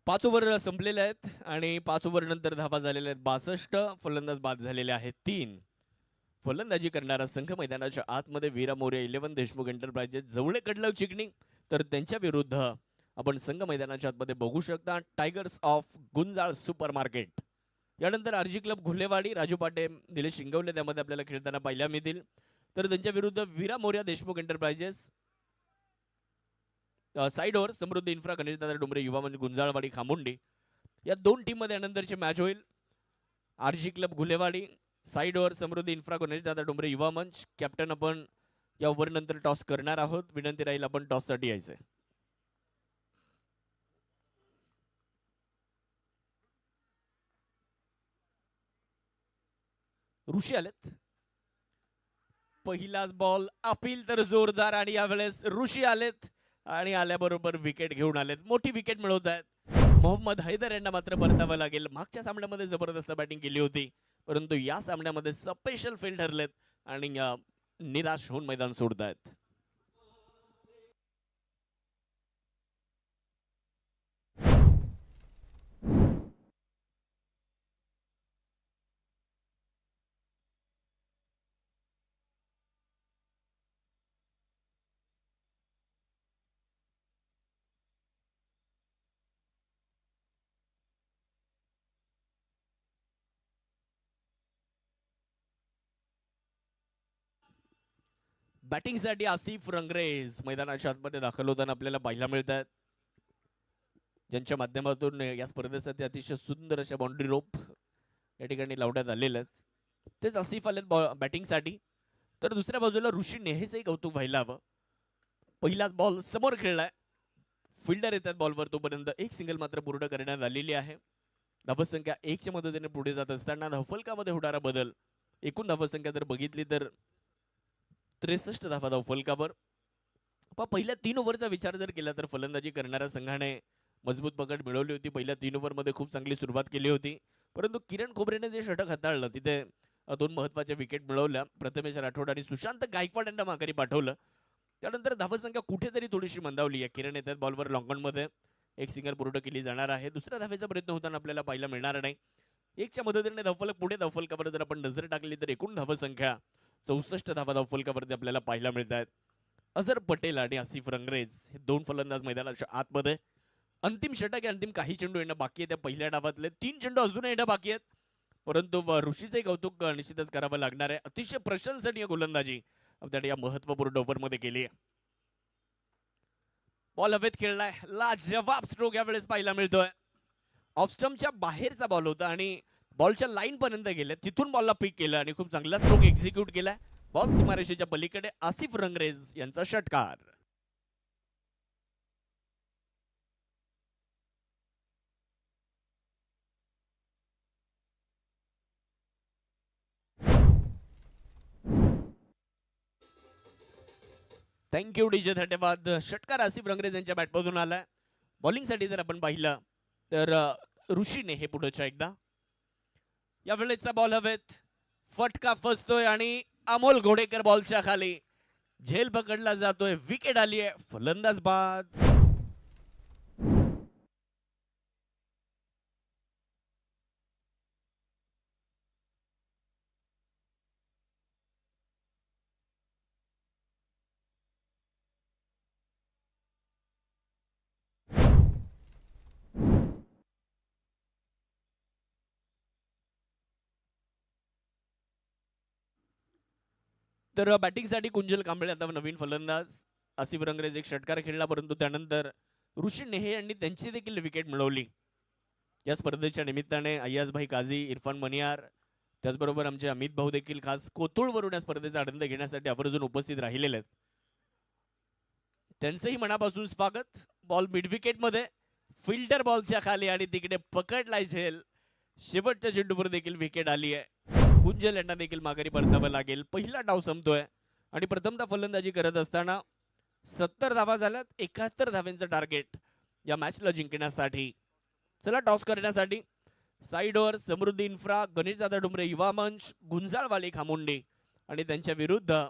पाच ओव्हर संपलेले आहेत आणि 5 ओव्हर नंतर धावा झालेल्या आहेत 62. फलंदाज बाद झालेले आहेत 3. फलंदाजी करणारा संघ मैदानाच्या आतमध्ये वीरा मोरे 11 देशमुख एंटरप्राइजेस जवळ कडलव चिकणी. तर त्यांच्या विरुद्ध आपण संघ मैदानाच्या आतमध्ये बघू शकता tigers of Gunjal super market. यानंतर आरजी क्लब घुलेवाडी राजू पाटे निलेश शिंगवले त्यामध्ये आपल्याला खेळताना पाहायला मिळतील. तर त्यांच्या विरुद्ध Veera Morya Deshmukh enterprises. Side over Samruddhi infra Ganeshdada Dombare Yuva Manch Gunjalwadi Khamundi या दोन टीम मध्ये यानंतरची मॅच होईल. RG club Ghulewadi side over Samruddhi infra Ganeshdada Dombare Yuva Manch. Captain आपण या ओव्हर नंतर टॉस करणार आहोत. विनंती राहील आपण टॉस साठी यायचंय. ऋषी आलेत. पहिलाच बॉल अपील तर जोरदार आणि यावेळेस ऋषी आलेत आणि आल्याबरोबर विकेट घेऊन आलेत. मोठी विकेट मिळवत आहेत. मोहम्मद हैदर यांना मात्र परतावं लागेल. मागच्या सामन्यामध्ये जबरदस्त बॅटिंग केली होती परंतु या सामन्यामध्ये स्पेशल फील्ड ठरलेत आणि निराश होऊन मैदान सोडतायत. बॅटिंगसाठी आसिफ रंगरेज मैदानाच्या आतमध्ये दाखल होताना आपल्याला पाहायला मिळत आहेत. ज्यांच्या माध्यमातून या स्पर्धेसाठी अतिशय सुंदर अशा बाउंड्री रोप या ठिकाणी लावण्यात आलेल्या आहेत. तेच आसिफ आलेत बॅटिंगसाठी. तर दुसऱ्या बाजूला ऋषी नेहेचंही कौतुक व्हायला हवं. पहिलाच बॉल समोर खेळलाय. फिल्डर येतात बॉलवर तोपर्यंत एक सिंगल मात्र पूर्ण करण्यात आलेली आहे. धावसंख्या 1च्या मदतीने पुढे जात असताना धावफलकामध्ये होणारा बदल. एकूण धावसंख्या जर बघितली तर 63 धावा धावफलकावर. पहिल्या 3 ओव्हरचा विचार जर केला तर फलंदाजी करणाऱ्या संघाने मजबूत पकड मिळवली होती. पहिल्या 3 ओव्हरमध्ये खूप चांगली सुरुवात केली होती परंतु किरण खोबरेने जे षटक हाताळलं तिथे 2 महत्वाच्या विकेट मिळवल्या. प्रथमेश राठोड आणि सुशांत गायकवाड यांना माघारी पाठवलं. त्यानंतर धावसंख्या कुठेतरी थोडीशी मंदावली आहे. किरण येतात बॉलवर लॉंग मध्ये. एक सिंगल पूर्ण केली जाणार आहे. दुसऱ्या धावेचा प्रयत्न होताना आपल्याला पाहायला मिळणार नाही. 1च्या मदतीने धावफलक पुढे. धावफलकावर जर आपण नजर टाकली तर एकूण धावसंख्या 64 धावा धावफलकावरती आपल्याला पाहायला मिळत आहेत. अझर पटेल आणि आसिफ रंगरेज हे 2 फलंदाज मैदानाच्या आतमध्ये. अंतिम षटक अंतिम काही चेंडू येणं बाकी आहे. त्या पहिल्या डावातले 3 चेंडू अजूनही येणं बाकी आहेत परंतु ऋषीचे कौतुक निश्चितच करावं लागणार आहे. अतिशय प्रशंसनीय गोलंदाजी आपल्याला या महत्वपूर्ण ओव्हरमध्ये केली आहे. बॉल हवेत खेळलाय, लाजवाब स्ट्रोक यावेळेस पाहायला मिळतोय. ऑफस्टम्पच्या बाहेरचा बॉल होता आणि बॉलच्या लाईन पर्यंत गेले, तिथून बॉलला पिक केलं आणि खूप चांगला स्ट्रोक एक्झिक्यूट केलाय. बॉल सीमारेषेच्या पलीकडे आसिफ रंगरेज यांचा षटकार. थँक्यू डीजे, धन्यवाद. षटकार आसिफ रंगरेज यांच्या बॅटमधून आलाय. बॉलिंगसाठी जर आपण पाहिलं तर ऋषीने हे पुढच्या एकदा. या वेळेचा बॉल हवेत, फटका फसतोय आणि अमोल घोडेकर बॉलच्या खाली. झेल पकडला जातोय, विकेट आली आहे, फलंदाज बाद. तर बॅटिंगसाठी कुंजल कांबळे आता नवीन फलंदाज. आसिफ रंगरेज एक षटकार खेळला, परंतु त्यानंतर ऋषी नेहे यांनी त्यांची देखील विकेट मिळवली. या स्पर्धेच्या निमित्ताने अय्याजभाई काझी, इरफान मनियार, त्याचबरोबर आमचे अमित भाऊ देखील खास कोथरूडवरून या स्पर्धेचा आनंद घेण्यासाठी आवर्जून उपस्थित राहिलेले आहेत. त्यांचंही मनापासून स्वागत. बॉल मिड विकेट मध्ये, फिल्डर बॉलच्या खाली आणि तिकडे पकडलाय झेल. शेवटच्या चेंडूवर देखील विकेट आली आहे. कुंजल यांना देखील माघारी परतावं लागेल. पहिला डाव संपतोय आणि प्रथमतः फलंदाजी करत असताना 70 धावा झाल्यात, 71 धाव्यांचं टार्गेट या मॅचला जिंकण्यासाठी. चला टॉस करण्यासाठी साईडवर समृद्धी इन्फ्रा, गणेशदादा डुमरे युवा मंच, गुंजाळवाली खामुंडी आणि त्यांच्या विरुद्ध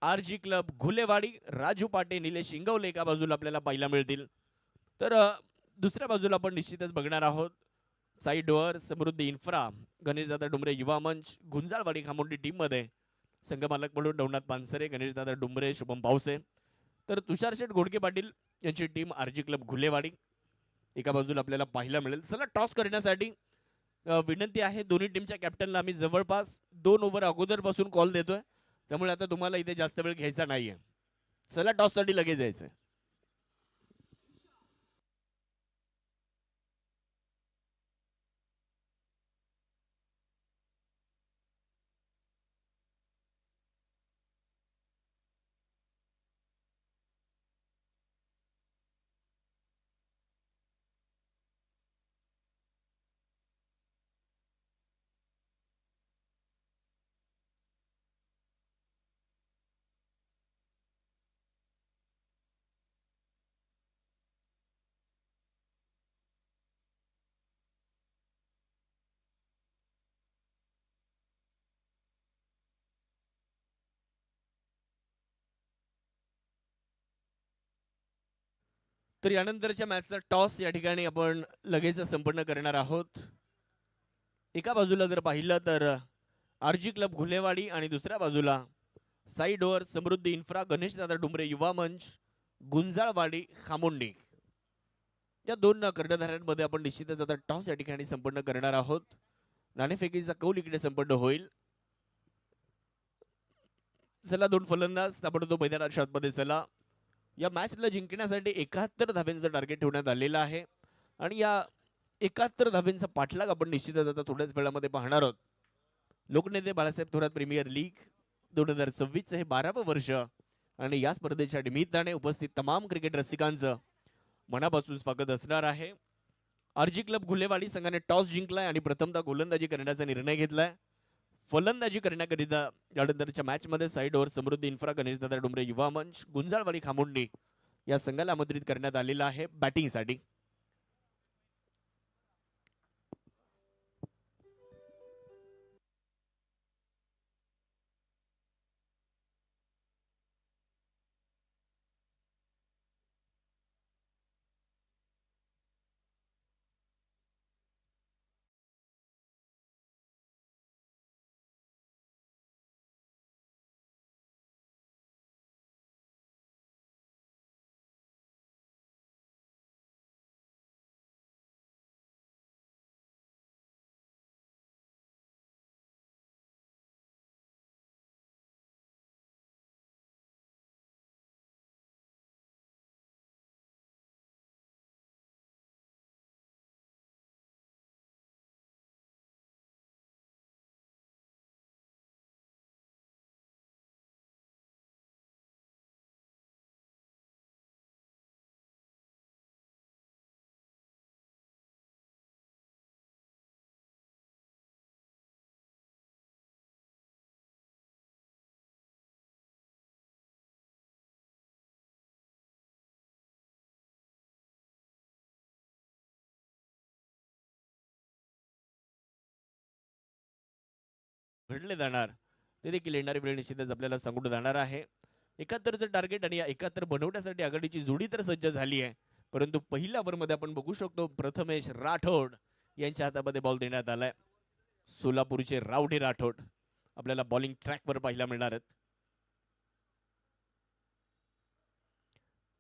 आरजी क्लब घुलेवाडी, राजू पाटे, निलेश इंगवले एका बाजूला आपल्याला पाहायला मिळतील. तर दुसऱ्या बाजूला आपण निश्चितच बघणार आहोत साईडवर समृद्धी इन्फ्रा, गणेशदादा डुमरे युवा मंच, गुंजाळवाडी खामुंडी टीम मध्ये संघमालक म्हणून नवनाथ पानसरे, गणेशदादा डुमरे, शुभम पावसे. तर तुषार शेठ घोडके पाटील यांची टीम आरजी क्लब घुलेवाडी एका बाजूला आपल्याला पाहायला मिळेल. चला टॉस करण्यासाठी विनंती आहे दोन्ही टीमच्या कॅप्टनला. आम्ही जवळपास 2 ओव्हर अगोदरपासून कॉल देतोय, त्यामुळे आता तुम्हाला इथे जास्त वेळ घ्यायचा नाहीये. चला टॉससाठी लगेच जायचंय. तर यानंतरच्या मॅचचा टॉस या ठिकाणी आपण लगेच संपन्न करणार आहोत. एका बाजूला जर पाहिलं तर आरजी क्लब घुलेवाडी आणि दुसऱ्या बाजूला side over Samruddhi infra, Ganeshdada Dumre युवा मंच, गुंजाळवाडी खामुंडी. या दोन कर्णधारांमध्ये आपण निश्चितच आता टॉस या ठिकाणी संपन्न करणार आहोत. नाणेफेकीचा कौल इकडे संपन्न होईल. चला दोन फलंदाज ताबडतोब मैदानाच्या आतमध्ये चला. या मॅचला जिंकण्यासाठी 71 धाव्यांचं टार्गेट ठेवण्यात आलेलं आहे आणि या 71 धाव्यांचा पाठलाग आपण निश्चितच आता थोड्याच वेळामध्ये पाहणार आहोत. लोकनेते बाळासाहेब थोरात प्रीमियर लीग 2026 हे 12वं वर्ष आणि या स्पर्धेच्या निमित्ताने उपस्थित तमाम क्रिकेट रसिकांचं मनापासून स्वागत असणार आहे. आरजी क्लब घुलेवाडी संघाने टॉस जिंकलाय आणि प्रथमतः गोलंदाजी करण्याचा निर्णय घेतलाय. फलंदाजी करण्याकरिता यानंतरच्या मॅच मध्ये side over Samruddhi infra, Ganeshdada Dumre युवा मंच, गुंजाळवाडी खामुंडी या संघाला आमंत्रित करण्यात आलेला आहे बॅटिंगसाठी. घडले जाणार ते देखील येणारी वेळ निश्चितच आपल्याला सांगून जाणार आहे. 71चं टार्गेट आणि या 71 बनवण्यासाठी आघाडीची जोडी तर सज्ज झाली आहे, परंतु पहिल्या ओव्हरमध्ये आपण बघू शकतो प्रथमेश राठोड यांच्या हातामध्ये बॉल देण्यात आलाय. सोलापूरचे रावडे राठोड आपल्याला बॉलिंग ट्रॅकवर पाहायला मिळणार आहेत.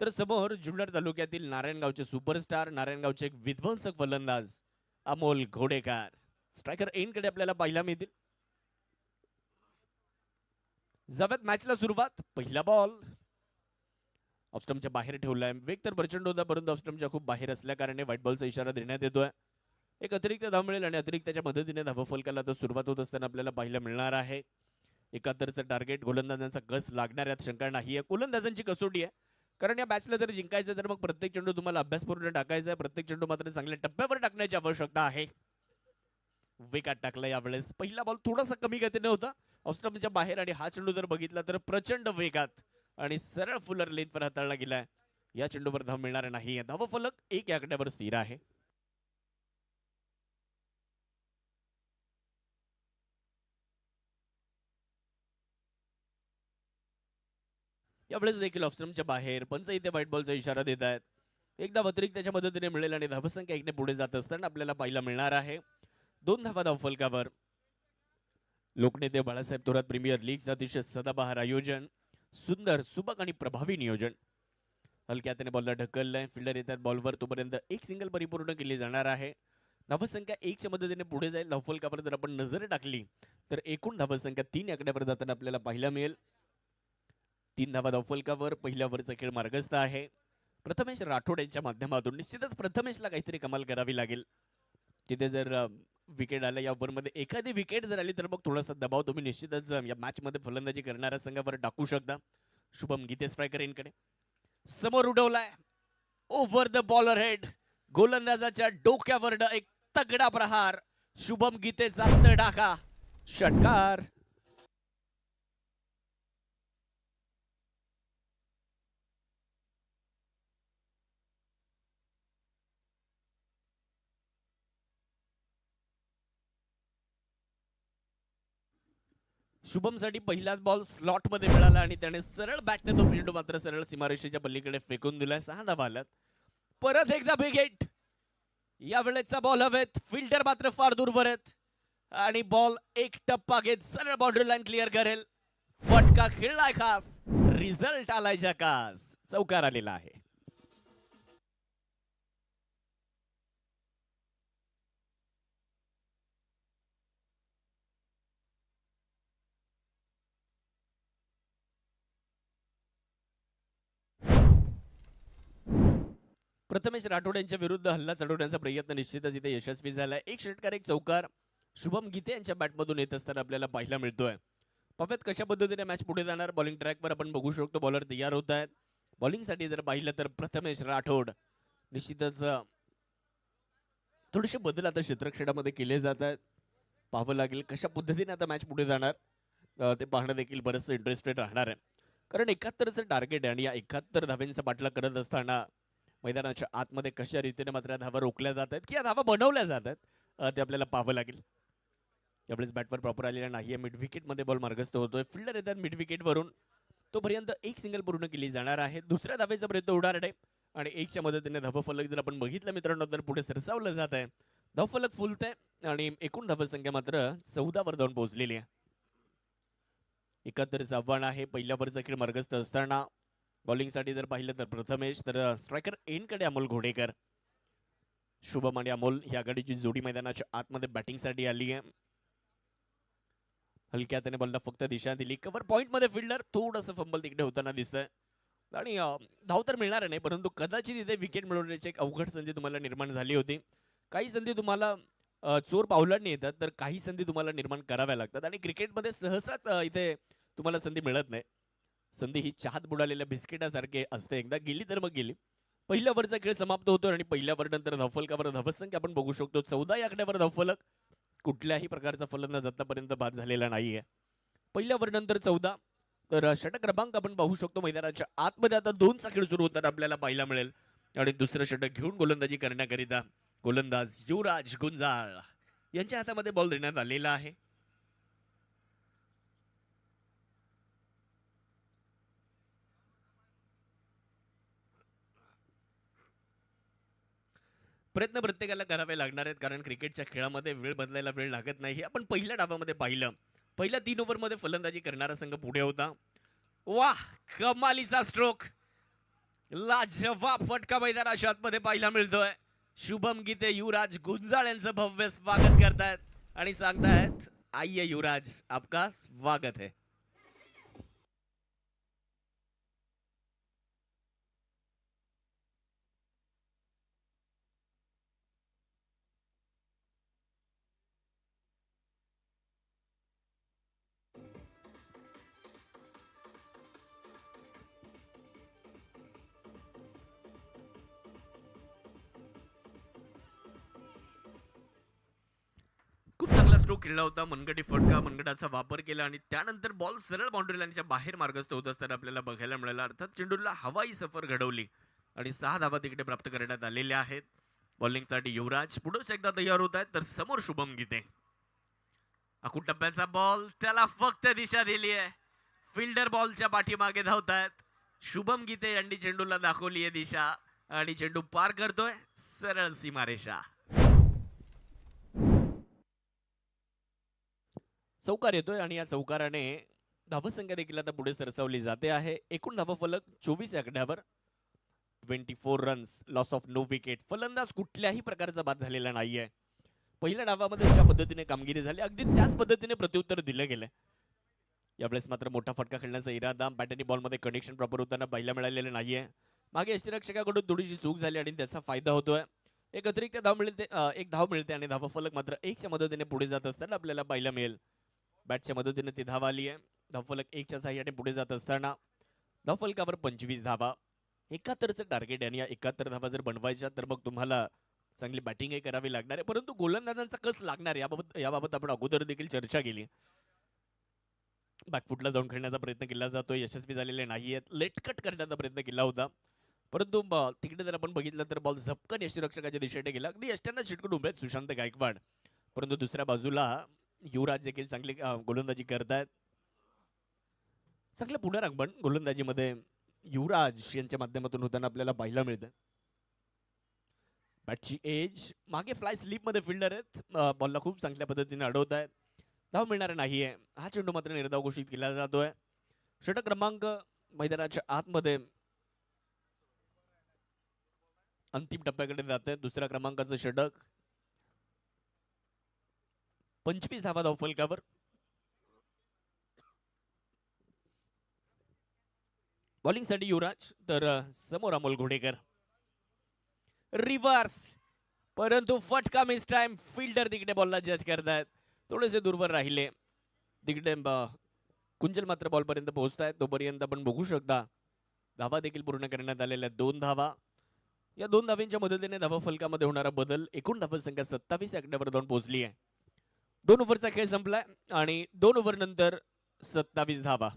तर समोर जुन्नर तालुक्यातील नारायणगावचे सुपरस्टार, नारायणगावचे एक विध्वंसक फलंदाज अमोल घोडेकर स्ट्रायकर एंडकडे आपल्याला पाहायला मिळतील. जाव्यात मॅचला सुरुवात. पहिला बॉल ऑफस्टम्पच्या बाहेर ठेवलाय. वेग तर प्रचंड होता, परंतु ऑफस्टम्पच्या खूप बाहेर असल्या कारणे व्हाईट बॉलचा इशारा देण्यात येतोय. एक अतिरिक्त धाव मिळेल आणि अतिरिक्तच्या मदतीने धावफलकाला तर सुरुवात होत असताना आपल्याला पाहायला मिळणार आहे. 71चं टार्गेट. गोलंदाजांचा गस लागणार यात शंका नाहीये. गोलंदाजांची कसोटी आहे, कारण या मॅचला जर जिंकायचं तर मग प्रत्येक चेंडू तुम्हाला अभ्यासपूर्ण टाकायचा आहे. प्रत्येक चेंडू मात्र चांगल्या टप्प्यावर टाकण्याची आवश्यकता आहे. विकेट टाकला यावेळेस. पहिला बॉल थोडासा कमी गतीने होता ऑफस्टम्पच्या बाहेर आणि हा चेंडू जर बघितला तर प्रचंड वेगात आणि सरळ फुलर लेनवर हाताळला गेलाय. या चेंडूवर धाव मिळणार नाही. धावफलक 1 या आकड्यावर स्थिर आहे. यावेळेस देखील ऑफस्टम्पच्या बाहेर पंच इथे व्हाईट बॉलचा इशारा देत आहेत. एकदा अतिरिक्तच्या मदतीने मिळेल आणि धावसंख्या एकने पुढे जात असताना आपल्याला पाहायला मिळणार आहे. 2 धावा धावफलकावर. लोकनेते बाळासाहेब थोरात प्रीमियर लीगचं अतिशय सदाबहार आयोजन, सुंदर सुबक आणि प्रभावी नियोजन. हलक्या हाताने बॉलला ढकललंय. फिल्डर येतात बॉलवर, तोपर्यंत एक सिंगल परिपूर्ण केली जाणार आहे. धावसंख्या 1च्या मदतीने पुढे जाईल. धावफलकावर जर आपण नजर टाकली तर एकूण धावसंख्या 3 आकड्यावर जाताना आपल्याला पाहायला मिळेल. 3 धावा धावफलकावर. पहिल्या ओव्हरचा खेळ मार्गस्थ आहे. प्रथमेश राठोड यांच्या माध्यमातून निश्चितच प्रथमेशला काहीतरी कमाल करावी लागेल. तिथे जर विकेट आला या ओव्हरमध्ये, एखादी विकेट जर आली तर मग थोडासा दबाव तुम्ही निश्चितच या मॅच मध्ये फलंदाजी करणाऱ्या संघावर टाकू शकता. शुभम गीते स्ट्रायकर इनकडे समोर उडवलाय. Over the bowler head. गोलंदाजाच्या डोक्यावर एक तगडा प्रहार. शुभम गीतेचा तडाखा षटकार. शुभमसाठी पहिलाच बॉल स्लॉट मध्ये मिळाला आणि त्याने सरळ बॅटने तो चेंडू मात्र सरळ सीमारेषेच्या पलीकडे फेकून दिलाय. 6 धावा आल्यात. परत एकदा बिग हिट. या वेळेचा बॉल हवेत. फिल्डर मात्र फार दूरवर आहेत आणि बॉल एक टप्पा घेत सरळ बाउंड्री लाईन क्लिअर करेल. फटका खेळलाय खास. रिझल्ट आलाय झकास. चौकार आलेला आहे. प्रथमेश राठोड यांच्या विरुद्ध हल्ला चढवण्याचा प्रयत्न निश्चितच इथे यशस्वी झालाय. एक षटकार एक चौकार शुभम गीते यांच्या बॅटमधून येत असताना आपल्याला पाहायला मिळतोय. पाहूयात कशा पद्धतीने मॅच पुढे जाणार. बॉलिंग ट्रॅकवर आपण बघू शकतो बॉलर तयार होत आहेत. बॉलिंगसाठी जर पाहिलं तर प्रथमेश राठोड निश्चितच थोडेसे बदल आता क्षेत्रक्षेत्रामध्ये केले जात आहेत. पाहावं लागेल कशा पद्धतीने आता मॅच पुढे जाणार. ते पाहणं देखील बरंचसं इंटरेस्टेड राहणार आहे, कारण 71चं टार्गेट आहे आणि या 71 धाव्यांचा पाठलाग करत असताना मैदानाच्या आतमध्ये कशा रीतीने मात्र धावा रोखल्या जात आहेत किंवा धावा बनवल्या जात आहेत ते आपल्याला पाहावं लागेल. यावेळेस बॅटवर प्रॉपर आलेला नाहीये. मिड विकेट मध्ये बॉल मार्गस्थ होतोय. फिल्डर येतात मिड विकेट वरून. तोपर्यंत एक सिंगल पूर्ण केली जाणार आहे. दुसऱ्या धावेचा प्रयत्न उडार आहे आणि 1च्या मदतीने धावफलक जर आपण बघितलं मित्रांनो तर पुढे सरसावलं जात आहे. धावफलक फुलतंय आणि एकूण धावसंख्या मात्र 14 वर जाऊन पोहोचलेली आहे. 71चं आव्हान आहे. पहिल्या ओव्हरचा खेळ मार्गस्थ असताना बॉलिंगसाठी जर पाहिलं तर प्रथमेश, तर स्ट्रायकर एनकडे अमोल घोडेकर. शुभम आणि अमोल ही आघाडीची जोडी मैदानाच्या आतमध्ये बॅटिंगसाठी आली आहे. हलक्या हाताने बॉलला फक्त दिशा दिली. कव्हर पॉइंट मध्ये फिल्डर थोडंसं फंबल तिकडे होताना दिसतंय आणि धाव तर मिळणार नाही, परंतु कदाचित इथे विकेट मिळवण्याची एक अवघड संधी तुम्हाला निर्माण झाली होती. काही संधी तुम्हाला चोर पावलांनी येतात, तर काही संधी तुम्हाला निर्माण कराव्या लागतात आणि क्रिकेटमध्ये सहसा इथे तुम्हाला संधी मिळत नाही. संधी ही चहात बुडालेल्या बिस्किटासारखे असते. एकदा गेली तर मग गेली. पहिल्या ओव्हरचा खेळ समाप्त होतो आणि पहिल्या ओव्हर नंतर धावफलकावर धावसंख्या आपण बघू शकतो 14 या आकड्यावर धावफलक. कुठल्याही प्रकारचा फलंदाज आतापर्यंत बाद झालेला नाहीये. पहिल्या ओव्हर नंतर 14. तर षटक क्रमांक आपण पाहू शकतो मैदानाच्या आतमध्ये आता 2चा खेळ सुरू होताना आपल्याला पाहायला मिळेल आणि दुसरं षटक घेऊन गोलंदाजी करण्याकरिता गोलंदाज युवराज गुंजाळ यांच्या हातामध्ये बॉल देण्यात आलेला आहे. प्रयत्न प्रत्येकाला करावे लागणार आहेत, कारण क्रिकेटच्या खेळामध्ये वेळ बदलायला वेळ लागत नाही. हे आपण पहिल्या डावामध्ये पाहिलं. पहिल्या 3 ओव्हरमध्ये फलंदाजी करणारा संघ पुढे होता. वाह! कमालीचा स्ट्रोक. लाजवाब फटका मैदानाच्या आतमध्ये पाहायला मिळतोय. शुभम गीते, युवराज गुंजाळ यांचं भव्य स्वागत करतायत आणि सांगतायत, आइये युवराज, आपका स्वागत है. खूप चांगला स्ट्रोक खेळला होता. मनगटी फटका, मनगटाचा वापर केला आणि त्यानंतर बॉल सरळ बाउंड्री लाईनच्या बाहेर मार्गस्थ होत असताना आपल्याला बघायला मिळाला. अर्थात चेंडूला हवाई सफर घडवली आणि 6 धावा तिकडे प्राप्त करण्यात आलेल्या आहेत. बॉलिंगसाठी युवराज पुढेच एकदा तयार होत आहेत, तर समोर शुभम गीते. अकूट टप्प्याचा बॉल, त्याला फक्त दिशा दिली आहे. फिल्डर बॉलच्या पाठीमागे धावतायत. शुभम गीते यांनी चेंडूला दाखवली आहे दिशा आणि चेंडू पार करतोय सरळ सीमारेषा. चौकार येतोय आणि या चौकाराने धावसंख्या देखील आता पुढे सरसावली जाते आहे. एकूण धावफलक 24 आकड्यावर. 24 runs, loss of no wicket. फलंदाज कुठल्याही प्रकारचा बाद झालेला नाहीये. पहिल्या डावामध्ये ज्या पद्धतीने कामगिरी झाली, अगदी त्याच पद्धतीने प्रत्युत्तर दिलं गेलंय. यावेळेस मात्र मोठा फटका खेळण्याचा इरादा, बॅट आणि बॉलमध्ये कनेक्शन प्रॉपर होताना पाहायला मिळालेलं नाहीये. मागे यष्टीरक्षकाकडून थोडीशी चूक झाली आणि त्याचा फायदा होतोय. एक अतिरिक्त धाव मिळते, एक धाव मिळते आणि धावफलक मात्र 1च्या मदतीने पुढे जात असताना आपल्याला पाहायला मिळेल. बॅटच्या मदतीने ती धाव आली आहे. धावफलक 1च्या साह्याने पुढे जात असताना धावफलकावर 25 धावा. 71चं टार्गेट आहे आणि या 71 धावा जर बनवायच्या तर मग तुम्हाला चांगली बॅटिंगही करावी लागणार आहे. परंतु गोलंदाजांचा कस लागणार याबाबत आपण अगोदर देखील चर्चा केली. बॅकफुटला जाऊन खेळण्याचा प्रयत्न केला जातोय, यशस्वी झालेले नाहीयेत. लेटकट करण्याचा प्रयत्न केला होता, परंतु तिकडे जर आपण बघितलं तर बॉल झपकन यष्टीरक्षकाच्या दिशेने गेला. अगदी यष्ट्यांना चिटकून उभे आहेत सुशांत गायकवाड. परंतु दुसऱ्या बाजूला युवराज देखील चांगली गोलंदाजी करतायत. चांगलं पुनरागमन गोलंदाजीमध्ये युवराज यांच्या माध्यमातून होताना आपल्याला पाहायला मिळतं. बॅटची एज, मागे फ्लाय स्लिप मध्ये फिल्डर आहेत. बॉलला खूप चांगल्या पद्धतीने अडवत आहेत. धाव मिळणार नाहीये. हा चेंडू मात्र निर्धाव घोषित केला जातोय. षटक क्रमांक मैदानाच्या आतमध्ये अंतिम टप्प्याकडे जात आहे. दुसऱ्या क्रमांकाचं षटक. 25 धावा धावफलकावर. बॉलिंगसाठी युवराज, तर समोर अमोल घोडेकर. रिव्हर्स, परंतु फटका मिस टाइम. फिल्डर तिकडे बॉलला जज करतायत. थोडेसे दूरवर राहिले. तिकडे कुंजल मात्र बॉल पर्यंत पोहोचतायत. तोपर्यंत आपण बघू शकता धावा देखील पूर्ण करण्यात आलेल्या 2 धावा. या 2 धावांच्या मदतीने धावा फलकामध्ये होणारा बदल, एकूण धावा संख्या 27 आकड्यावर जाऊन पोहोचली आहे. 2 ओव्हरचा खेळ संपलाय आणि 2 ओव्हर नंतर 27 धावा.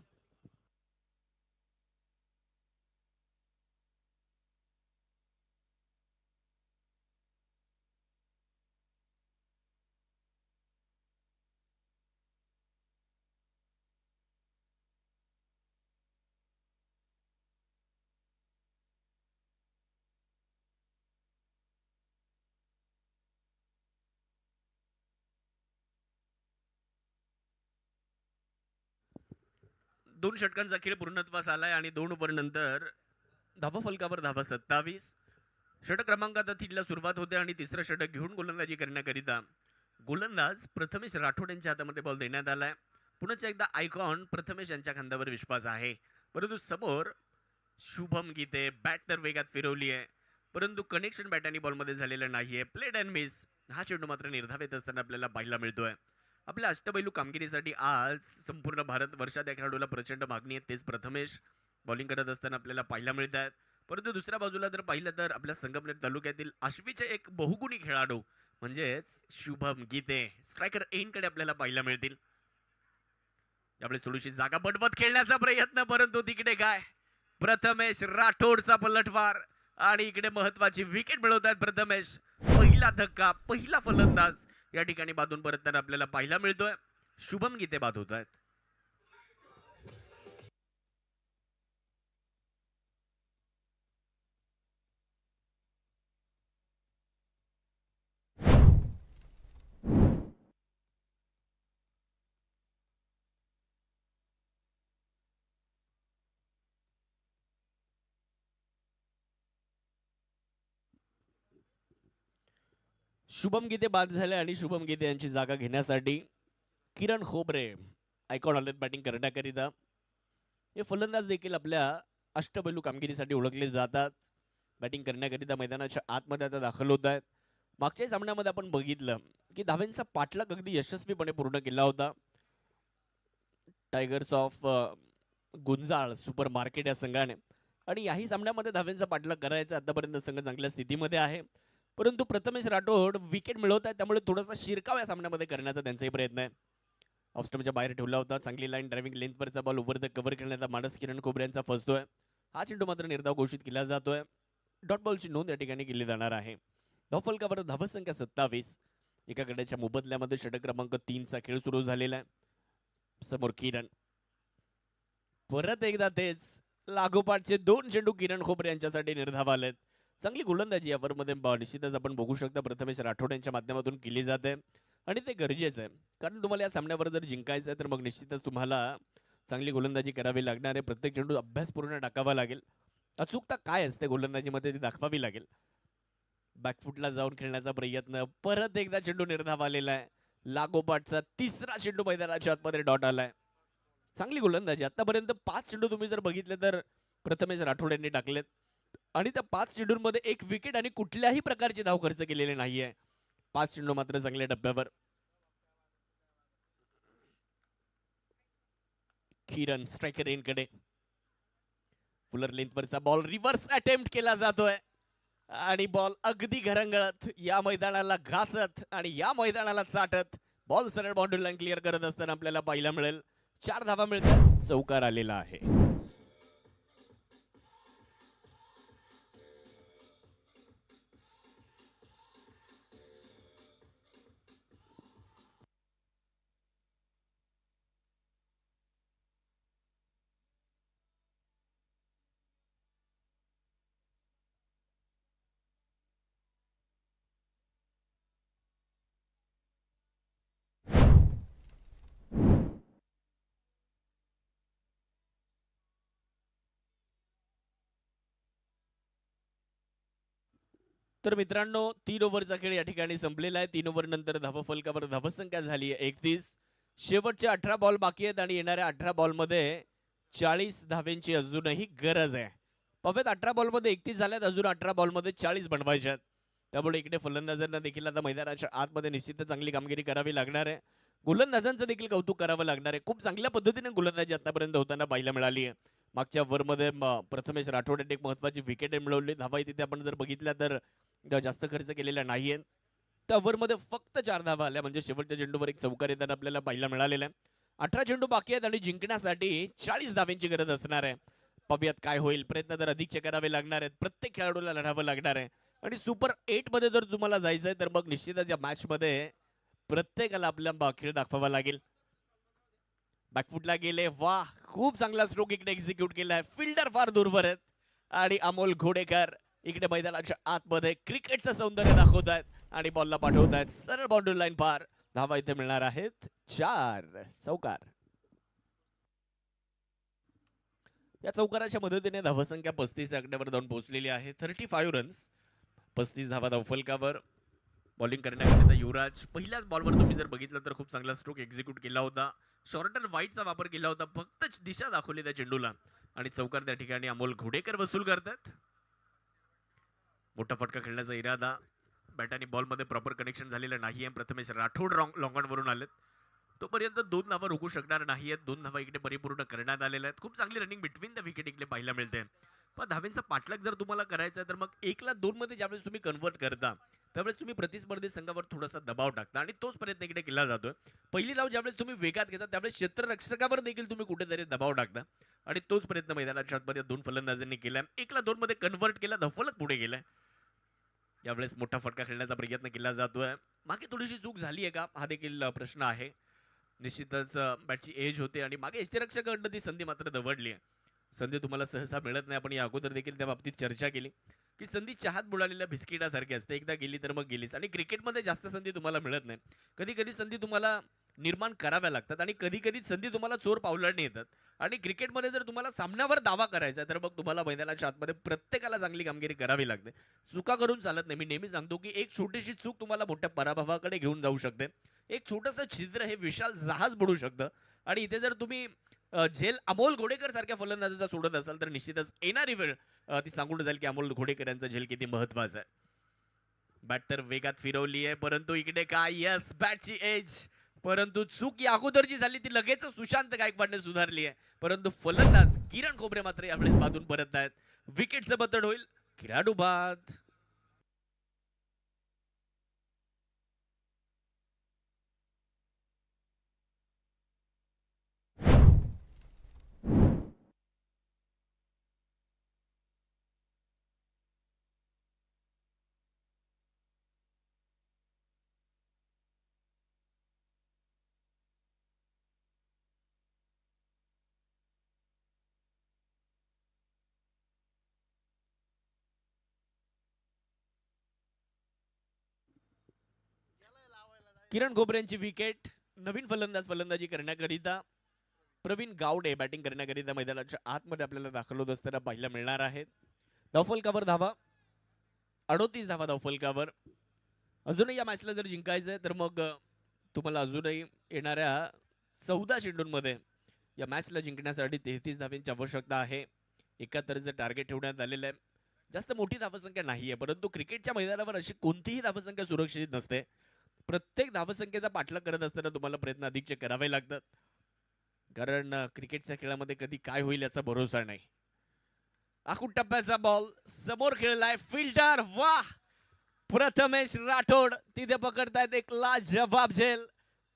दोन षटकांचा खेळ पूर्णत्वास आलाय आणि 2 ओव्हर नंतर धावा फलकावर धावा 27. षटक क्रमांकात तिला सुरुवात होते आणि तिसरं षटक घेऊन गोलंदाजी करण्याकरिता गोलंदाज प्रथमेश राठोड यांच्या हातामध्ये बॉल देण्यात आलाय. पुन्हा एकदा आयकॉन प्रथमेश यांच्या खांद्यावर विश्वास आहे. परंतु समोर शुभम गीते बॅट तर वेगात फिरवली आहे, परंतु कनेक्शन बॅट आणि बॉलमध्ये झालेलं नाहीये. Played and miss. हा चेंडू मात्र निर्धाव असताना आपल्याला पाहायला मिळतोय. आपल्या अष्टपैलू कामगिरीसाठी आज संपूर्ण भारत वर्षात या खेळाडूला प्रचंड मागणी आहे. तेच प्रथमेश बॉलिंग करत असताना आपल्याला पाहायला मिळत आहेत. परंतु दुसऱ्या बाजूला जर पाहिलं तर आपल्या संगमनेर तालुक्यातील आश्वीचे एक बहुगुणी खेळाडू म्हणजेच शुभम गीते स्ट्रायकर एंडकडे आपल्याला पाहायला मिळतील. यावेळेस थोडीशी जागा बनवत खेळण्याचा प्रयत्न, परंतु तिकडे काय प्रथमेश राठोडचा पलटवार आणि इकडे महत्वाची विकेट मिळवतात प्रथमेश. पहिला धक्का, पहिला फलंदाज या ठिकाणी बाधून परतताना आपल्याला पाहायला मिळतोय. शुभम गीते बाद होत आहेत. शुभम गीते बाद झाले आणि शुभम गीते यांची जागा घेण्यासाठी किरण खोबरे आयकॉन आलेत बॅटिंग करण्याकरिता. हे फलंदाज देखील आपल्या अष्टपैलू कामगिरीसाठी ओळखले जातात. बॅटिंग करण्याकरिता मैदानाच्या आतमध्ये आता दाखल होत आहेत. मागच्या सामन्यामध्ये आपण बघितलं की धावेंचा पाठलाग अगदी यशस्वीपणे पूर्ण केला होता. Tigers of Gunjal super market या संघाने, आणि याही सामन्यामध्ये धावेंचा पाठलाग करायचा आतापर्यंत संघ चांगल्या स्थितीमध्ये आहे. परंतु प्रथमेश राठोड विकेट मिळवत आहेत, त्यामुळे थोडासा शिरकाव या सामन्यामध्ये करण्याचा त्यांचाही प्रयत्न आहे. ऑफस्टमच्या बाहेर ठेवला होता. चांगली लाईन ड्रायव्हिंग लेंथवरचा बॉल ओव्हर द कव्हर करण्याचा मानस किरण खोबरे यांचा फसतोय. हा चेंडू मात्र निर्धाव घोषित केला जातोय. डॉट बॉलची नोंद या ठिकाणी केली जाणार आहे. धावफलकावर धावसंख्या 27. एका गड्याच्या मोबदल्यामध्ये षटक क्रमांक 3चा खेळ सुरू झालेला आहे. समोर किरण, परत एकदा तेच लागोपाठचे 2 चेंडू किरण खोबरे यांच्यासाठी निर्धाव आलेत. चांगली गोलंदाजी यावरमध्ये निश्चितच आपण बघू शकता प्रथमेश राठोड यांच्या माध्यमातून केली जाते, आणि ते गरजेचं आहे. कारण तुम्हाला या सामन्यावर जर जिंकायचं आहे तर मग निश्चितच तुम्हाला चांगली गोलंदाजी करावी लागणार आहे. प्रत्येक चेंडू अभ्यासपूर्ण टाकावा लागेल. अचूकता काय असते गोलंदाजीमध्ये ती दाखवावी लागेल. बॅकफुटला जाऊन खेळण्याचा प्रयत्न, परत एकदा चेंडू निर्धाव आलेला आहे. लागोपाठचा 3रा चेंडू मैदानाच्या आतमध्ये डॉट आलाय. चांगली गोलंदाजी. आतापर्यंत 5 चेंडू तुम्ही जर बघितले तर प्रथमेश राठोड यांनी टाकलेत, आणि त्या 5 चेंडूंमध्ये 1 विकेट आणि कुठल्याही प्रकारची धाव खर्च केलेली नाहीये. 5 चेंडू मात्र चांगल्या टप्प्यावर. किरण स्ट्रायकर रेनकडे, फुलर लेंथवरचा बॉल रिव्हर्स अटेम्प्ट केला जातोय, आणि बॉल अगदी घरंगळत या मैदानाला घासत आणि या मैदानाला चाटत बॉल सरळ बाउंड्री लाईन क्लिअर करत असताना आपल्याला पाहायला मिळेल. 4 धावा मिळतात. चौकार आलेला आहे. तर मित्रांनो, 3 ओव्हरचा खेळ या ठिकाणी संपलेला आहे. 3 ओव्हर नंतर धावफलकावर धावसंख्या झाली आहे 31. शेवटचे 18 बॉल बाकी आहेत आणि येणाऱ्या 18 बॉलमध्ये 40 धावेंची अजूनही गरज आहे. पाहूयात, 18 बॉलमध्ये 31 झाल्यात, अजून 18 बॉलमध्ये 40 बनवायचे आहेत. त्यामुळे इकडे फलंदाजांना देखील आता मैदानाच्या आतमध्ये निश्चितच चांगली कामगिरी करावी लागणार आहे. गोलंदाजांचं देखील कौतुक करावं लागणार आहे. खूप चांगल्या पद्धतीने गोलंदाजी आतापर्यंत होताना पाहायला मिळाली आहे. मागच्या ओव्हरमध्ये प्रथमेश राठोड यांनी एक महत्वाची विकेट मिळवली. धावा तिथे आपण जर बघितल्या तर जास्त खर्च केलेला नाहीये. त्या ओव्हरमध्ये फक्त 4 धावा आल्या, म्हणजे शेवटच्या चेंडूवर एक चौकार येताना आपल्याला पाहायला मिळालेला आहे. 18 चेंडू बाकी आहेत आणि जिंकण्यासाठी 40 धावांची गरज असणार आहे. पाहूयात काय होईल. प्रयत्न तर अधिकचे करावे लागणार आहेत. प्रत्येक खेळाडूला लढावं लागणार आहे, आणि सुपर 8 मध्ये जर तुम्हाला जायचंय तर मग निश्चितच या मॅच मध्ये प्रत्येकाला आपला खेळ दाखवावा लागेल. बॅकफुटला गेले, वाह, खूप चांगला स्ट्रोक इकडे एक्झिक्यूट केलाय. फिल्डर फार दूरवर आहेत, आणि अमोल घोडेकर इकडे मैदानाच्या आतमध्ये क्रिकेटचं सौंदर्य दाखवत आहेत आणि बॉलला पाठवत आहेत सरळ बाउंड्री लाईन पार. धावा इथे मिळणार आहेत 4. चौकार. या चौकाराच्या मदतीने धावसंख्या 35 आकड्यावर जाऊन पोहोचलेली आहे. 35 रन्स, 35 धावा धावफलकावर. बॉलिंग करण्याकरिता युवराज. पहिल्याच बॉलवर तुम्ही जर बघितलं तर खूप चांगला स्ट्रोक एक्झिक्यूट केला होता. शॉर्टर वाईटचा वापर केला होता, फक्त दिशा दाखवली त्या चेंडूला, आणि चौकार त्या ठिकाणी अमोल घोडेकर वसूल करतात. मोठा फटका खेळण्याचा इरादा. बॅट आणि बॉल मध्ये प्रॉपर कनेक्शन झालेलं नाहीये. प्रथमेश राठोड लॉंग ऑन वरून आलेत. तोपर्यंत 2 धावा रोखू शकणार नाहीयेत. 2 धावा इकडे परिपूर्ण करण्यात आलेल्या आहेत. खूप चांगली रनिंग बिटवीन द विकेट इकडे पाहायला मिळते. पण धावेंचा पाठलाग जर तुम्हाला करायचा आहे तर मग 1ला 2 मध्ये ज्यावेळेस तुम्ही कन्वर्ट करता त्यावेळेस तुम्ही प्रतिस्पर्धी संघावर थोडासा दबाव टाकता, आणि तोच प्रयत्न इकडे केला जातोय. पहिली धाव ज्यावेळेस तुम्ही वेगात घेता त्यावेळेस क्षेत्ररक्षकावर देखील तुम्ही कुठेतरी दबाव टाकता, आणि तोच प्रयत्न मैदानाच्या आतमध्ये 2 फलंदाजांनी केलाय. 1ला 2 मध्ये कन्वर्ट केला, धावफलक पुढे गेलाय. यावेळेस मोठा फटका खेळण्याचा प्रयत्न केला जातोय. मागे थोडीशी चूक झाली आहे का, हा देखील प्रश्न आहे. निश्चितच बॅटची एज होते, आणि मागे यष्टिरक्षकाकडनं ती संधी मात्र दवडली आहे. संधी तुम्हाला सहसा मिळत नाही. आपण या अगोदर देखील त्या बाबतीत चर्चा केली की संधी चहात बुडालेल्या बिस्किटासारखी असते. एकदा गेली तर मग गेलीच, आणि क्रिकेटमध्ये जास्त संधी तुम्हाला मिळत नाही. कधी कधी संधी तुम्हाला निर्माण कराव्या लागतात आणि कधी कधी संधी तुम्हाला चोर पावलाने येतात. आणि क्रिकेटमध्ये जर तुम्हाला सामन्यावर दावा करायचा आहे तर मग तुम्हाला मैदानाच्या आतमध्ये प्रत्येकाला चांगली कामगिरी करावी लागते. चुका करून चालत नाही. मी नेहमी सांगतो की एक छोटीशी चूक तुम्हाला मोठ्या पराभवाकडे घेऊन जाऊ शकते. एक छोटंसं छिद्र हे विशाल जहाज बुडू शकतं. आणि इथे जर तुम्ही झेल अमोल घोडेकर सारख्या फलंदाजाचा सोडत असाल तर निश्चितच येणारी वेळ ती सांगून जाईल की अमोल घोडेकर यांचा झेल किती महत्वाचा आहे. बॅट तर वेगात फिरवली आहे परंतु इकडे काय, यस बॅटची एज, परंतु चूक या अगोदरची झाली ती लगेच सुशांत गायकवाडने सुधारली आहे. परंतु फलंदाज किरण खोबरे मात्र यावेळेस बाजून परत आहेत. विकेटचं बतड होईल, खेळाडू बाद. किरण खोबरेंची विकेट. नवीन फलंदाज फलंदाजी करण्याकरिता प्रवीण गावडे बॅटिंग करण्याकरिता मैदानाच्या आतमध्ये आपल्याला दाखल होत असताना पाहायला मिळणार आहेत. धावफलकावर धावा, 38 धावा धावफलकावर. अजूनही या मॅचला जर जिंकायचं आहे तर मग तुम्हाला अजूनही येणाऱ्या 14 चेंडूंमध्ये या मॅचला जिंकण्यासाठी 33 धावांची आवश्यकता आहे. 71चं टार्गेट ठेवण्यात आलेलं आहे. जास्त मोठी धावसंख्या नाहीये परंतु क्रिकेटच्या मैदानावर अशी कोणतीही धावसंख्या सुरक्षित नसते. प्रत्येक धावसंख्येचा पाठलाग करत असताना तुम्हाला प्रयत्न अधिकचे करावे लागतात. कारण क्रिकेटच्या खेळामध्ये कधी काय होईल याचा भरोसा नाही. आखूड टप्प्याचा बॉल समोर खेळलाय फिल्डर, वाह. प्रथमेश राठोड तिथे पकडतायत एक लाजवाब झेल.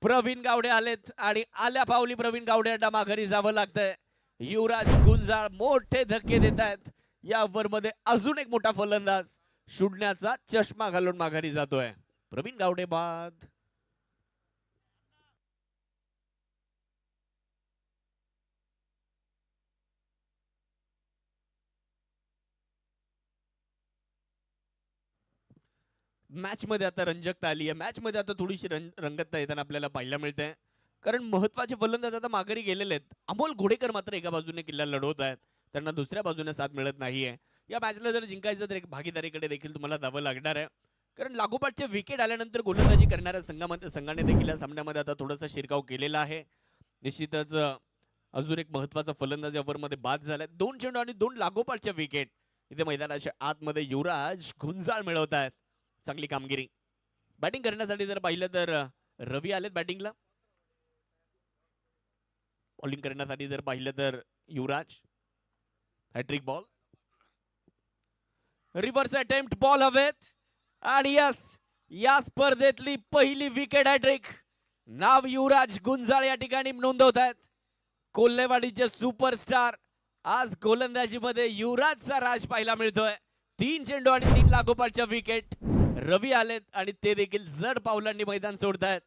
प्रवीण गावडे आलेत आणि आल्या पावली प्रवीण गावडे यांना माघारी जावं लागतंय. युवराज गुंजाळ मोठे धक्के देत आहेत. या ओव्हरमध्ये अजून एक मोठा फलंदाज शून्याचा चष्मा घालून माघारी जातोय. प्रवीण गावडे बाद. मॅच मध्ये आता रंजकता आली आहे. मॅच मध्ये आता थोडीशी रंगतता येताना आपल्याला पाहायला मिळते. कारण महत्वाचे फलंदाज आता माघारी गेलेले आहेत. अमोल घोडेकर मात्र एका बाजूने किल्ला लढवत आहेत. त्यांना दुसऱ्या बाजूने साथ मिळत नाहीये. या मॅचला जर जिंकायचं तर एक भागीदारीकडे देखील तुम्हाला जावं लागणार आहे. कारण लागोपाठचे विकेट आल्यानंतर गोलंदाजी करणाऱ्या संघाने देखील या सामन्यामध्ये आता थोडासा शिरकाव केलेला आहे. निश्चितच अजून एक महत्वाचा फलंदाज ओव्हरमध्ये बाद झालाय. 2 चेंडू आणि 2 लागोपाठच्या विकेट इथे मैदानाच्या आतमध्ये युवराज गुंजाळ मिळवत आहेत. चांगली कामगिरी. बॅटिंग करण्यासाठी जर पाहिलं तर रवी आलेत बॅटिंगला. बॉलिंग करण्यासाठी जर पाहिलं तर Yuvraj. Hat-trick ball, reverse attempt, ball हवेत आणि यस, या स्पर्धेतली पहिली विकेट हॅट्रिक. नाव युवराज गुंजाळ या ठिकाणी नोंदवत आहेत. कोल्हेवाडीचे सुपरस्टार आज गोलंदाजीमध्ये युवराजचा राज पाहायला मिळतोय. 3 चेंडू आणि 3 लागोपाठच्या विकेट. रवी आलेत आणि ते देखील जड पावलांनी मैदान सोडतायत.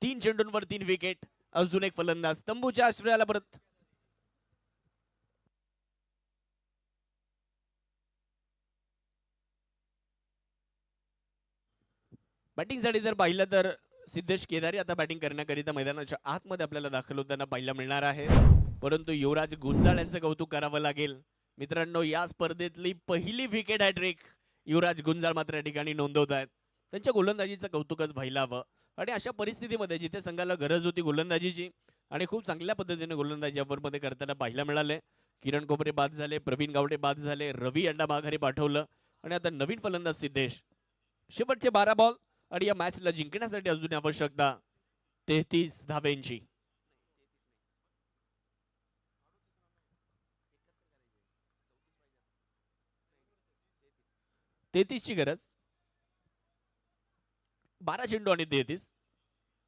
3 चेंडूंवर 3 विकेट. अजून एक फलंदाज तंबूच्या आश्रयाला परत. बॅटिंगसाठी जर पाहिलं तर सिद्धेश केदारी आता बॅटिंग करण्याकरिता मैदानाच्या आतमध्ये आपल्याला दाखल होताना पाहायला मिळणार आहे. परंतु युवराज गुंजाळ यांचं कौतुक करावं लागेल. मित्रांनो, या स्पर्धेतली पहिली विकेट हॅट्रिक युवराज गुंजाळ मात्र या ठिकाणी नोंदवत आहेत. त्यांच्या गोलंदाजीचं कौतुकच व्हायला हवं. आणि अशा परिस्थितीमध्ये जिथे संघाला गरज होती गोलंदाजीची आणि खूप चांगल्या पद्धतीने गोलंदाजी ओव्हरमध्ये करताना पाहायला मिळाले. किरण कोपरे बाद झाले, प्रवीण गावडे बाद झाले, रवी यांना माघारी पाठवलं आणि आता नवीन फलंदाज सिद्धेश. शेवटचे 12 बॉल आणि या मॅचला जिंकण्यासाठी अजून आवश्यकता 33 धाब्यांची. 33 ची गरज. 12 चेंडू आणि 33.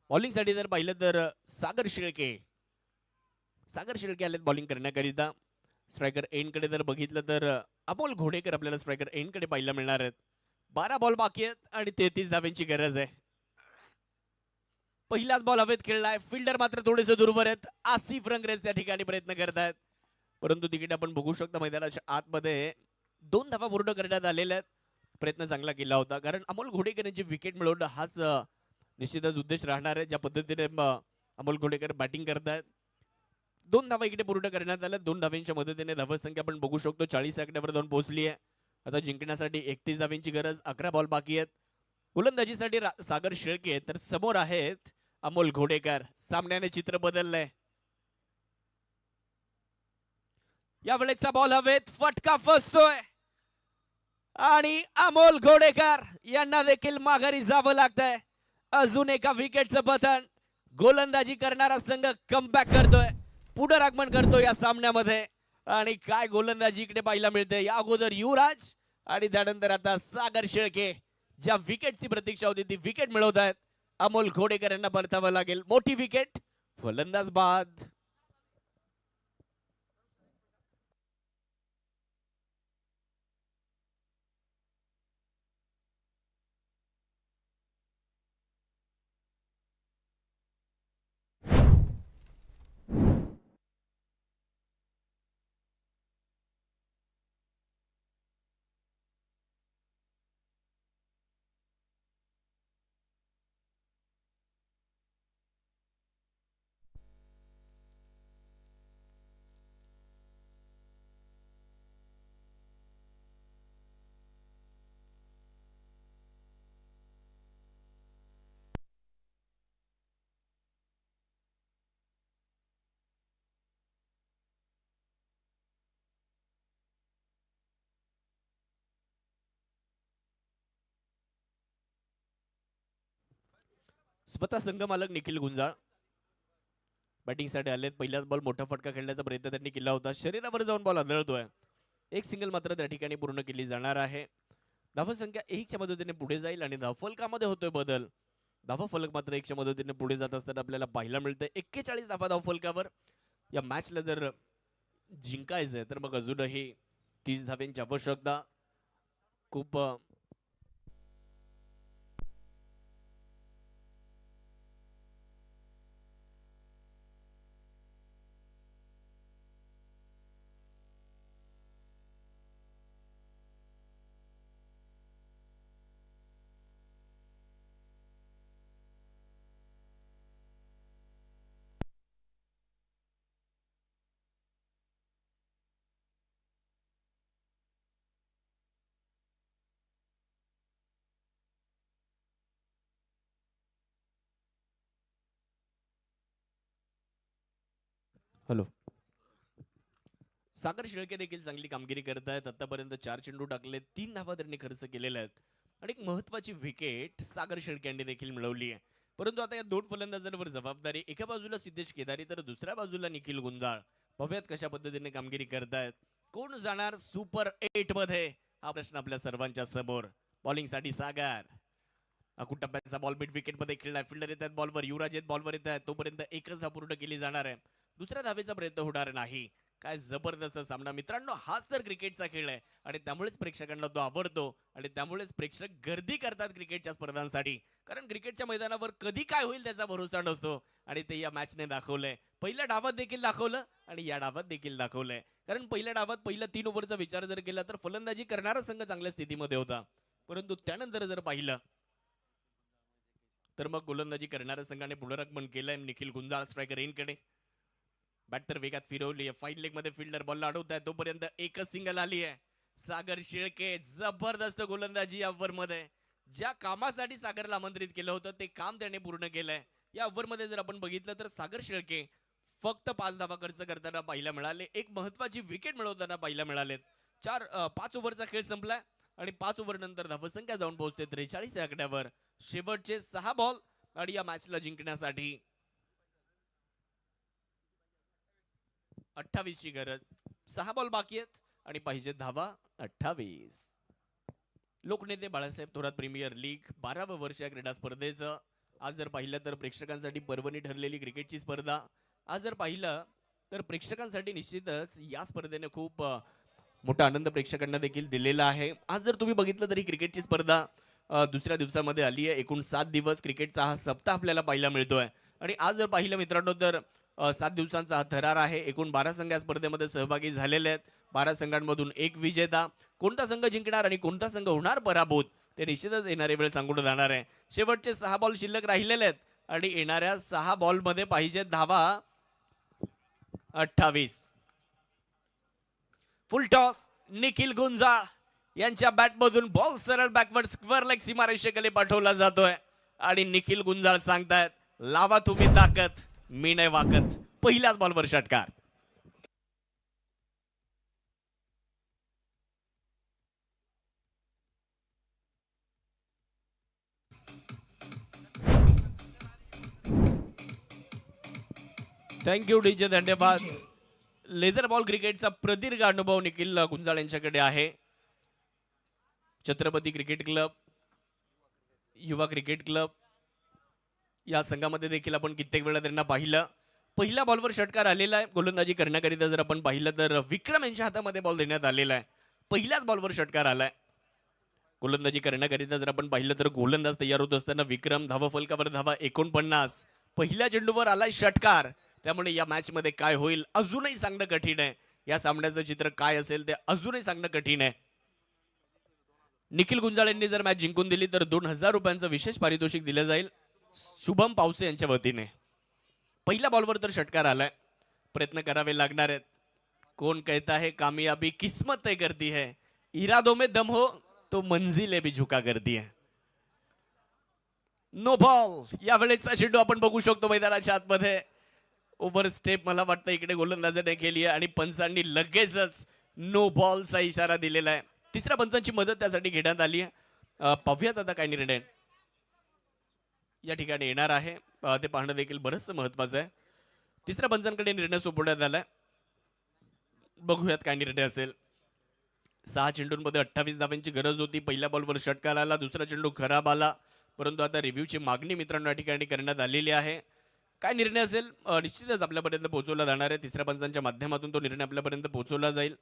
बॉलिंग साठी जर पाहिलं तर सागर शिळके आलेत बॉलिंग करण्याकरिता. स्ट्रायकर एंड कडे जर बघितलं तर अमोल घोडेकर आपल्याला स्ट्रायकर एंड कडे पाहायला मिळणार आहेत. 12 बॉल बाकी आहेत आणि 33 धाब्यांची गरज आहे. पहिलाच बॉल हवेत खेळलाय. फिल्डर मात्र थोडेसे दूरवर आहेत. आसिफ रंगरेज त्या ठिकाणी प्रयत्न करतायत परंतु तिकीट आपण बघू शकता मैदानाच्या आतमध्ये 2 धावा पूर्ण करण्यात आलेल्या आहेत. प्रयत्न चांगला केला होता कारण अमोल घोडेकर यांची विकेट मिळवणं हाच निश्चितच उद्देश राहणार आहे. ज्या पद्धतीने अमोल घोडेकर बॅटिंग करतायत. 2 धावा इकडे पूर्ण करण्यात आल्या. 2 धावांच्या मदतीने धावसंख्या आपण बघू शकतो 40 आकड्यावर जाऊन पोहोचली आहे. आता जिंकण्यासाठी 31 धावांची गरज. 11 बॉल बाकी आहेत. गोलंदाजीसाठी सागर शेळके तर समोर आहेत अमोल घोडेकर. सामन्याने चित्र बदललंय. यावेळेचा बॉल हवेत, फटका फसतोय आणि अमोल घोडेकर यांना देखील माघारी जावं लागतंय. अजून एका विकेटचं पतन. गोलंदाजी करणारा संघ कमबॅक करतोय, पुनरागमन करतोय या सामन्यामध्ये. आणि काय गोलंदाजी इकडे पाहायला मिळते. या अगोदर युवराज आणि त्यानंतर आता सागर शेळके ज्या विकेटची प्रतीक्षा होती ती विकेट मिळवत आहेत. अमोल घोडेकर यांना परतावं लागेल. मोठी विकेट, फलंदाज बाद. स्वतः संघ मालक निखिल गुंजाळ बॅटिंग साठी आलेत. पहिल्याच बॉल मोठा फटका खेळण्याचा प्रयत्न त्यांनी केला होता. शरीरावर जाऊन बॉल आदळतोय. एक सिंगल मात्र त्या ठिकाणी पूर्ण केली जाणार आहे. धावसंख्या 1च्या मदतीने पुढे जाईल आणि धावफलकामध्ये होतोय बदल. धावफलक मात्र 1च्या मदतीने पुढे जात असताना आपल्याला पाहायला मिळतंय 41 धावा धावफलकावर. या मॅचला जर जिंकायचंय तर मग अजूनही 30 धाव्यांची आवश्यकता. खूप हॅलो. सागर शेळके देखील चांगली कामगिरी करत आहेत. आतापर्यंत 4 चेंडू टाकले, 3 धावा त्यांनी खर्च केलेल्या आहेत आणि एक महत्वाची विकेट सागर शेळके यांनी देखील मिळवली आहे. परंतु आता या 2 फलंदाजांवर जबाबदारी. एका बाजूला सिद्धेश केदारी तर दुसऱ्या बाजूला निखिल गुंजाळ. बघूयात कशा पद्धतीने कामगिरी करतायत. कोण जाणार सुपर 8 मध्ये हा प्रश्न आपल्या सर्वांच्या समोर. बॉलिंग साठी सागर. अकुट टप्प्याचा बॉल मिड विकेट मध्ये खेळलाय. फिल्डर येत आहेत बॉलवर, युवराज येत बॉलवर येत आहेत. तोपर्यंत एकच धाव पूर्ण केली जाणार आहे. दुसऱ्या धावेचा प्रयत्न होणार नाही. काय जबरदस्त सामना मित्रांनो. हाच तर क्रिकेटचा खेळ आहे आणि त्यामुळेच प्रेक्षकांना तो आवडतो आणि त्यामुळेच प्रेक्षक गर्दी करतात क्रिकेटच्या स्पर्धांसाठी. कारण क्रिकेटच्या मैदानावर कधी काय होईल त्याचा भरोसा नसतो आणि ते या मॅचने दाखवलंय. पहिल्या डावात देखील दाखवलं आणि या डावात देखील दाखवलंय. कारण पहिल्या डावात पहिल्या 3 ओव्हरचा विचार जर केला तर फलंदाजी करणारा संघ चांगल्या स्थितीमध्ये होता. परंतु त्यानंतर जर पाहिलं तर मग गोलंदाजी करणाऱ्या संघाने पुनरागमन केलंय. निखिल गुंजाळ स्ट्रायकर इनकडे. बॅटर वेगात फिरवली. फाईन लेग मध्ये फिल्डर बॉलला अडवत आहे. तोपर्यंत एकच सिंगल आली आहे. सागर शेळके जबरदस्त गोलंदाजी या ओव्हर मध्ये. ज्या कामासाठी सागरला आमंत्रित केलं होतं ते काम त्याने पूर्ण केलंय. या ओव्हर मध्ये जर आपण बघितलं तर सागर शेळके फक्त 5 धावा खर्च करताना पाहायला मिळाले. एक महत्वाची विकेट मिळवताना पाहायला मिळाले. 5 ओव्हरचा खेळ संपलाय आणि 5 ओव्हर नंतर धावसंख्या जाऊन पोहोचते 43 आकड्यावर. शेवटचे 6 बॉल आणि या मॅचला जिंकण्यासाठी 28 ची गरज. 6 बॉल बाकी आहेत आणि पाहिजे धावा 28. लोकनेते बाळासाहेब थोरात प्रीमियर लीग 12व वर्ष या क्रीडा स्पर्धेचं आज जर पाहिलं तर प्रेक्षकांसाठी पर्वणी ठरलेली क्रिकेटची स्पर्धा. आज जर पाहिलं तर प्रेक्षकांसाठी निश्चितच या स्पर्धेने खूप मोठा आनंद प्रेक्षकांना देखील दिलेला आहे. आज जर तुम्ही बघितलं तरी क्रिकेटची स्पर्धा दुसऱ्या दिवसामध्ये आली आहे. एकूण 7 दिवस क्रिकेटचा हा सप्ताह आपल्याला पाहायला मिळतोय आणि आज जर पाहिलं मित्रांनो तर 7 दिवसांचा हा थरार आहे. एकूण 12 संघ या स्पर्धेमध्ये सहभागी झालेले आहेत. 12 संघांमधून एक विजेता. कोणता संघ जिंकणार आणि कोणता संघ होणार पराभूत ते निश्चितच येणारे वेळ सांगून जाणार आहे. शेवटचे 6 बॉल शिल्लक राहिलेले आहेत आणि येणाऱ्या 6 बॉलमध्ये पाहिजे धावा 28. फुल टॉस निखिल गुंजाळ यांच्या बॅटमधून बॉल सरळ बॅकवर्ड स्क्वेअर लेग सीमारेषेखाली पाठवला जातोय आणि निखिल गुंजाळ सांगतायत लावा तुम्ही ताकद मी नाही वाकत. पहिल्याच बॉलवर षटकार. थँक्यू डीजे, धन्यवाद. लेझर बॉल क्रिकेटचा प्रदीर्घ अनुभव निखिल गुंजाळ यांच्याकडे आहे. छत्रपती क्रिकेट क्लब, युवा क्रिकेट क्लब या संघामध्ये देखील आपण कित्येक वेळा त्यांना पाहिलं. पहिल्या बॉलवर षटकार आलेला आहे. गोलंदाजी करण्याकरिता जर आपण पाहिलं तर विक्रम यांच्या हातामध्ये बॉल देण्यात आलेला आहे. पहिल्याच बॉलवर षटकार आलाय. गोलंदाजी करण्याकरिता जर आपण पाहिलं तर गोलंदाज तयार होत असताना विक्रम धावा फलकावर धावा 49. पहिल्या चेंडूवर आलाय षटकार. त्यामुळे या मॅच मध्ये काय होईल अजूनही सांगणं कठीण आहे. या सामन्याचं चित्र काय असेल ते अजूनही सांगणं कठीण आहे. निखिल गुंजाळ यांनी जर मॅच जिंकून दिली तर 2000 रुपयांचं विशेष पारितोषिक दिलं जाईल शुभम पावसे यांच्या वतीने. पहिल्या बॉलवर तर षटकार आलाय. प्रयत्न करावे लागणार आहेत. कोण कहता है कामयाबी किस्मत तय करती है, इरादों में दम हो तो मंजिलें भी झुका करती है. No ball. यावेळेचा चेंडू आपण बघू शकतो मैदानाच्या आतमध्ये. ओव्हर स्टेप मला वाटतं इकडे गोलंदाजाने केली आहे आणि पंचांनी लगेचच नो बॉलचा इशारा दिलेला आहे. तिसऱ्या पंचांची मदत त्यासाठी घेण्यात आली आहे. पाहूयात आता काय निर्णय या ठिकाणी येणार आहे. ते पाहणं देखील बरंच महत्वाचं आहे. तिसऱ्या पंचांकडे निर्णय सोपवण्यात आलाय. बघूयात काय निर्णय असेल. 6 चेंडूंमध्ये 28 धावांची गरज होती. पहिल्या बॉलवर षटकार आला. दुसरा चेंडू खराब आला. परंतु आता रिव्ह्यूची मागणी मित्रांनो या ठिकाणी करण्यात आलेली आहे. काय निर्णय असेल निश्चितच आपल्यापर्यंत पोहोचवला जाणार आहे. तिसऱ्या पंचांच्या माध्यमातून तो निर्णय आपल्यापर्यंत पोहोचवला जाईल.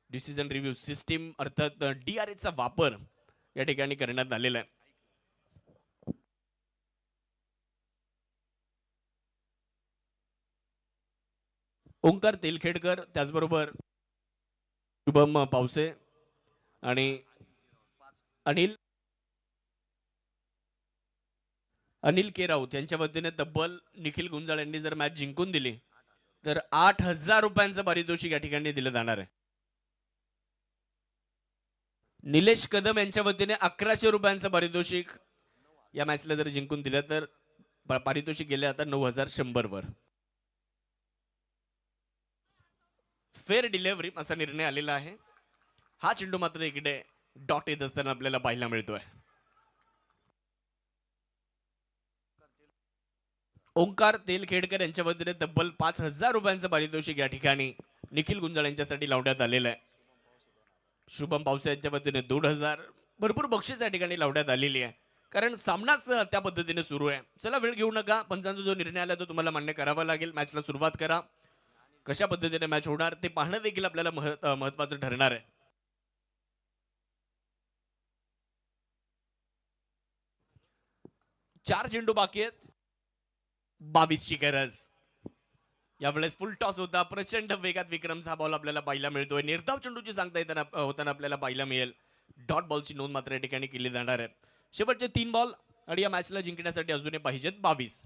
डिसिजन रिव्ह्यू सिस्टीम अर्थात DRS चा वापर या ठिकाणी करण्यात आलेला आहे. ओंकार तेलखेडकर त्याचबरोबर शुभम पावसे आणि अनिल के राऊत यांच्या वतीने तब्बल निखिल गुंजाळ यांनी जर मॅच जिंकून दिली तर 8000 रुपयांचं पारितोषिक या ठिकाणी दिलं जाणार आहे. निलेश कदम यांच्या वतीने 1100 रुपयांचं पारितोषिक या मॅचला जर जिंकून दिलं तर पारितोषिक गेले आता 9100 वर. फेअर डिलिव्हरी असा निर्णय आलेला आहे. हा चेंडू मात्र इकडे डॉट येत असताना आपल्याला पाहायला मिळतोय. ओंकार तेलखेडकर यांच्या वतीने तब्बल 5000 रुपयांचं पारितोषिक या ठिकाणी निखिल गुंजाळ यांच्यासाठी लावण्यात आलेलं आहे. शुभम पावसे यांच्या वतीने 2000. भरपूर बक्षीस या ठिकाणी लावण्यात आलेली आहे कारण सामनाच त्या पद्धतीने सुरू आहे. चला वेळ घेऊ नका. पंचांचा जो निर्णय आला तो तुम्हाला मान्य करावा लागेल. मॅचला सुरुवात करा. कशा पद्धतीने मॅच होणार ते पाहणं देखील आपल्याला महत्वाचं ठरणार आहे. चार चेंडू बाकी आहेत. 22 ची गरज. यावेळेस फुल टॉस होता. प्रचंड वेगात विक्रमचा बॉल आपल्याला पाहायला मिळतोय. निर्धाव चेंडूची सांगता येताना होताना आपल्याला पाहायला मिळेल. डॉट बॉलची नोंद मात्र या ठिकाणी केली जाणार आहे. शेवटचे 3 बॉल आणि या मॅचला जिंकण्यासाठी अजूनही पाहिजेत 22.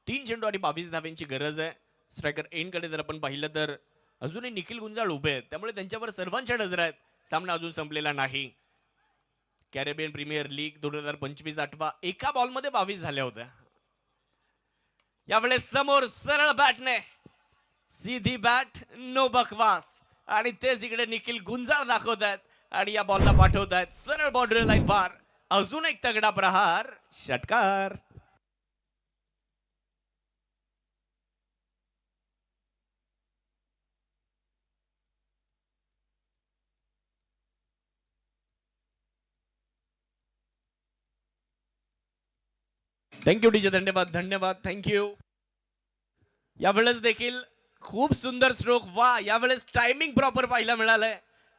3 चेंडू आणि 22 धावांची गरज आहे. स्ट्रायकर एंडकडे जर आपण पाहिलं तर अजूनही निखिल गुंजाळ उभे आहेत. त्यामुळे त्यांच्यावर सर्वांच्या नजर आहेत. सामना अजून संपलेला नाही. कॅरेबियन प्रीमियर लीग 2025 8वा एका बॉलमध्ये 22 झाल्या होत्या. यावेळेस समोर सरळ बॅटने सीधी बॅट नो बकवास आणि तेच इकडे निखिल गुंजाळ दाखवत आहेत आणि या बॉलला पाठवत आहेत सरळ बाउंड्री लाईन पार. अजून एक तगडा प्रहार. षटकार. थँक्यू डीजे, धन्यवाद धन्यवाद. थँक्यू. यावेळेस देखील खूप सुंदर स्ट्रोक. वा, यावेळेस टायमिंग प्रॉपर पाहायला मिळालंय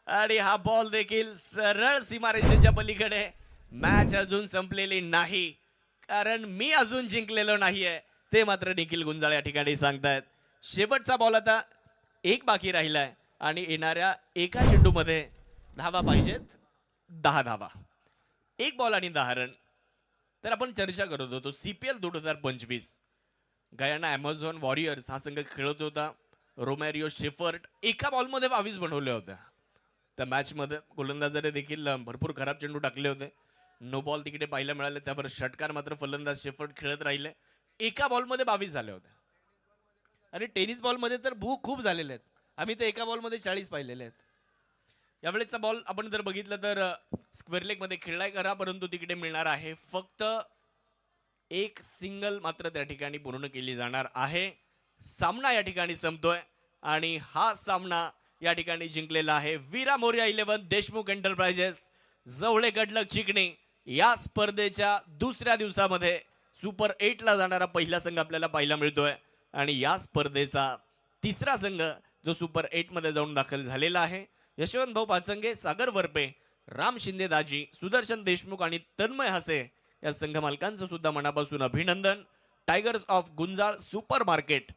आणि हा बॉल देखील सरळ सीमारेषेच्या पलीकडे. मॅच अजून संपलेली नाही कारण मी अजून जिंकलेलो नाहीये ते मात्र निखिल गुंजाळ या ठिकाणी सांगतायत. शेवटचा बॉल आता एक बाकी राहिलाय आणि येणाऱ्या एका चेंडूमध्ये धावा पाहिजेत 10 धावा. एक बॉल आणि 10 रन. तर आपण चर्चा करत होतो CPL 2025 गयाना ॲमेझॉन वॉरियर्स हा संघ खेळत होता. रोमॅरिओ शेफर्ट एका बॉलमध्ये 22 बनवल्या होत्या. त्या मॅचमध्ये गोलंदाजाने देखील भरपूर खराब चेंडू टाकले होते. नो बॉल तिकडे पाहायला मिळाले. त्यावर षटकार मात्र फलंदाज शेफर्ट खेळत राहिले. एका बॉलमध्ये 22 झाल्या होत्या. आणि टेनिस बॉलमध्ये तर खूप झालेले आहेत. आम्ही तर एका बॉलमध्ये 40 पाहिलेले आहेत. यावेळेचा बॉल आपण जर बघितलं तर स्क्वेअर लेग मध्ये खेळलाय करा, परंतु तिकडे मिळणार आहे फक्त एक सिंगल मात्र त्या ठिकाणी पूर्ण केली जाणार आहे. सामना या ठिकाणी संपतोय आणि हा सामना या ठिकाणी जिंकलेला आहे वीरा मोरया 11 देशमुख एंटरप्राइजेस जवळे गडलक चिकणी. या स्पर्धेच्या दुसऱ्या दिवसामध्ये सुपर 8 ला जाणारा पहिला संघ आपल्याला पाहायला मिळतोय आणि या स्पर्धेचा तिसरा संघ जो सुपर 8 मध्ये जाऊन दाखल झालेला आहे. यशवंत भाऊ पाचंगे, सागर वरपे, राम शिंदे दाजी, सुदर्शन देशमुख आणि तन्मय हसे या संघ मालकांचं सुद्धा मनापासून अभिनंदन. Tigers of Gunjal super market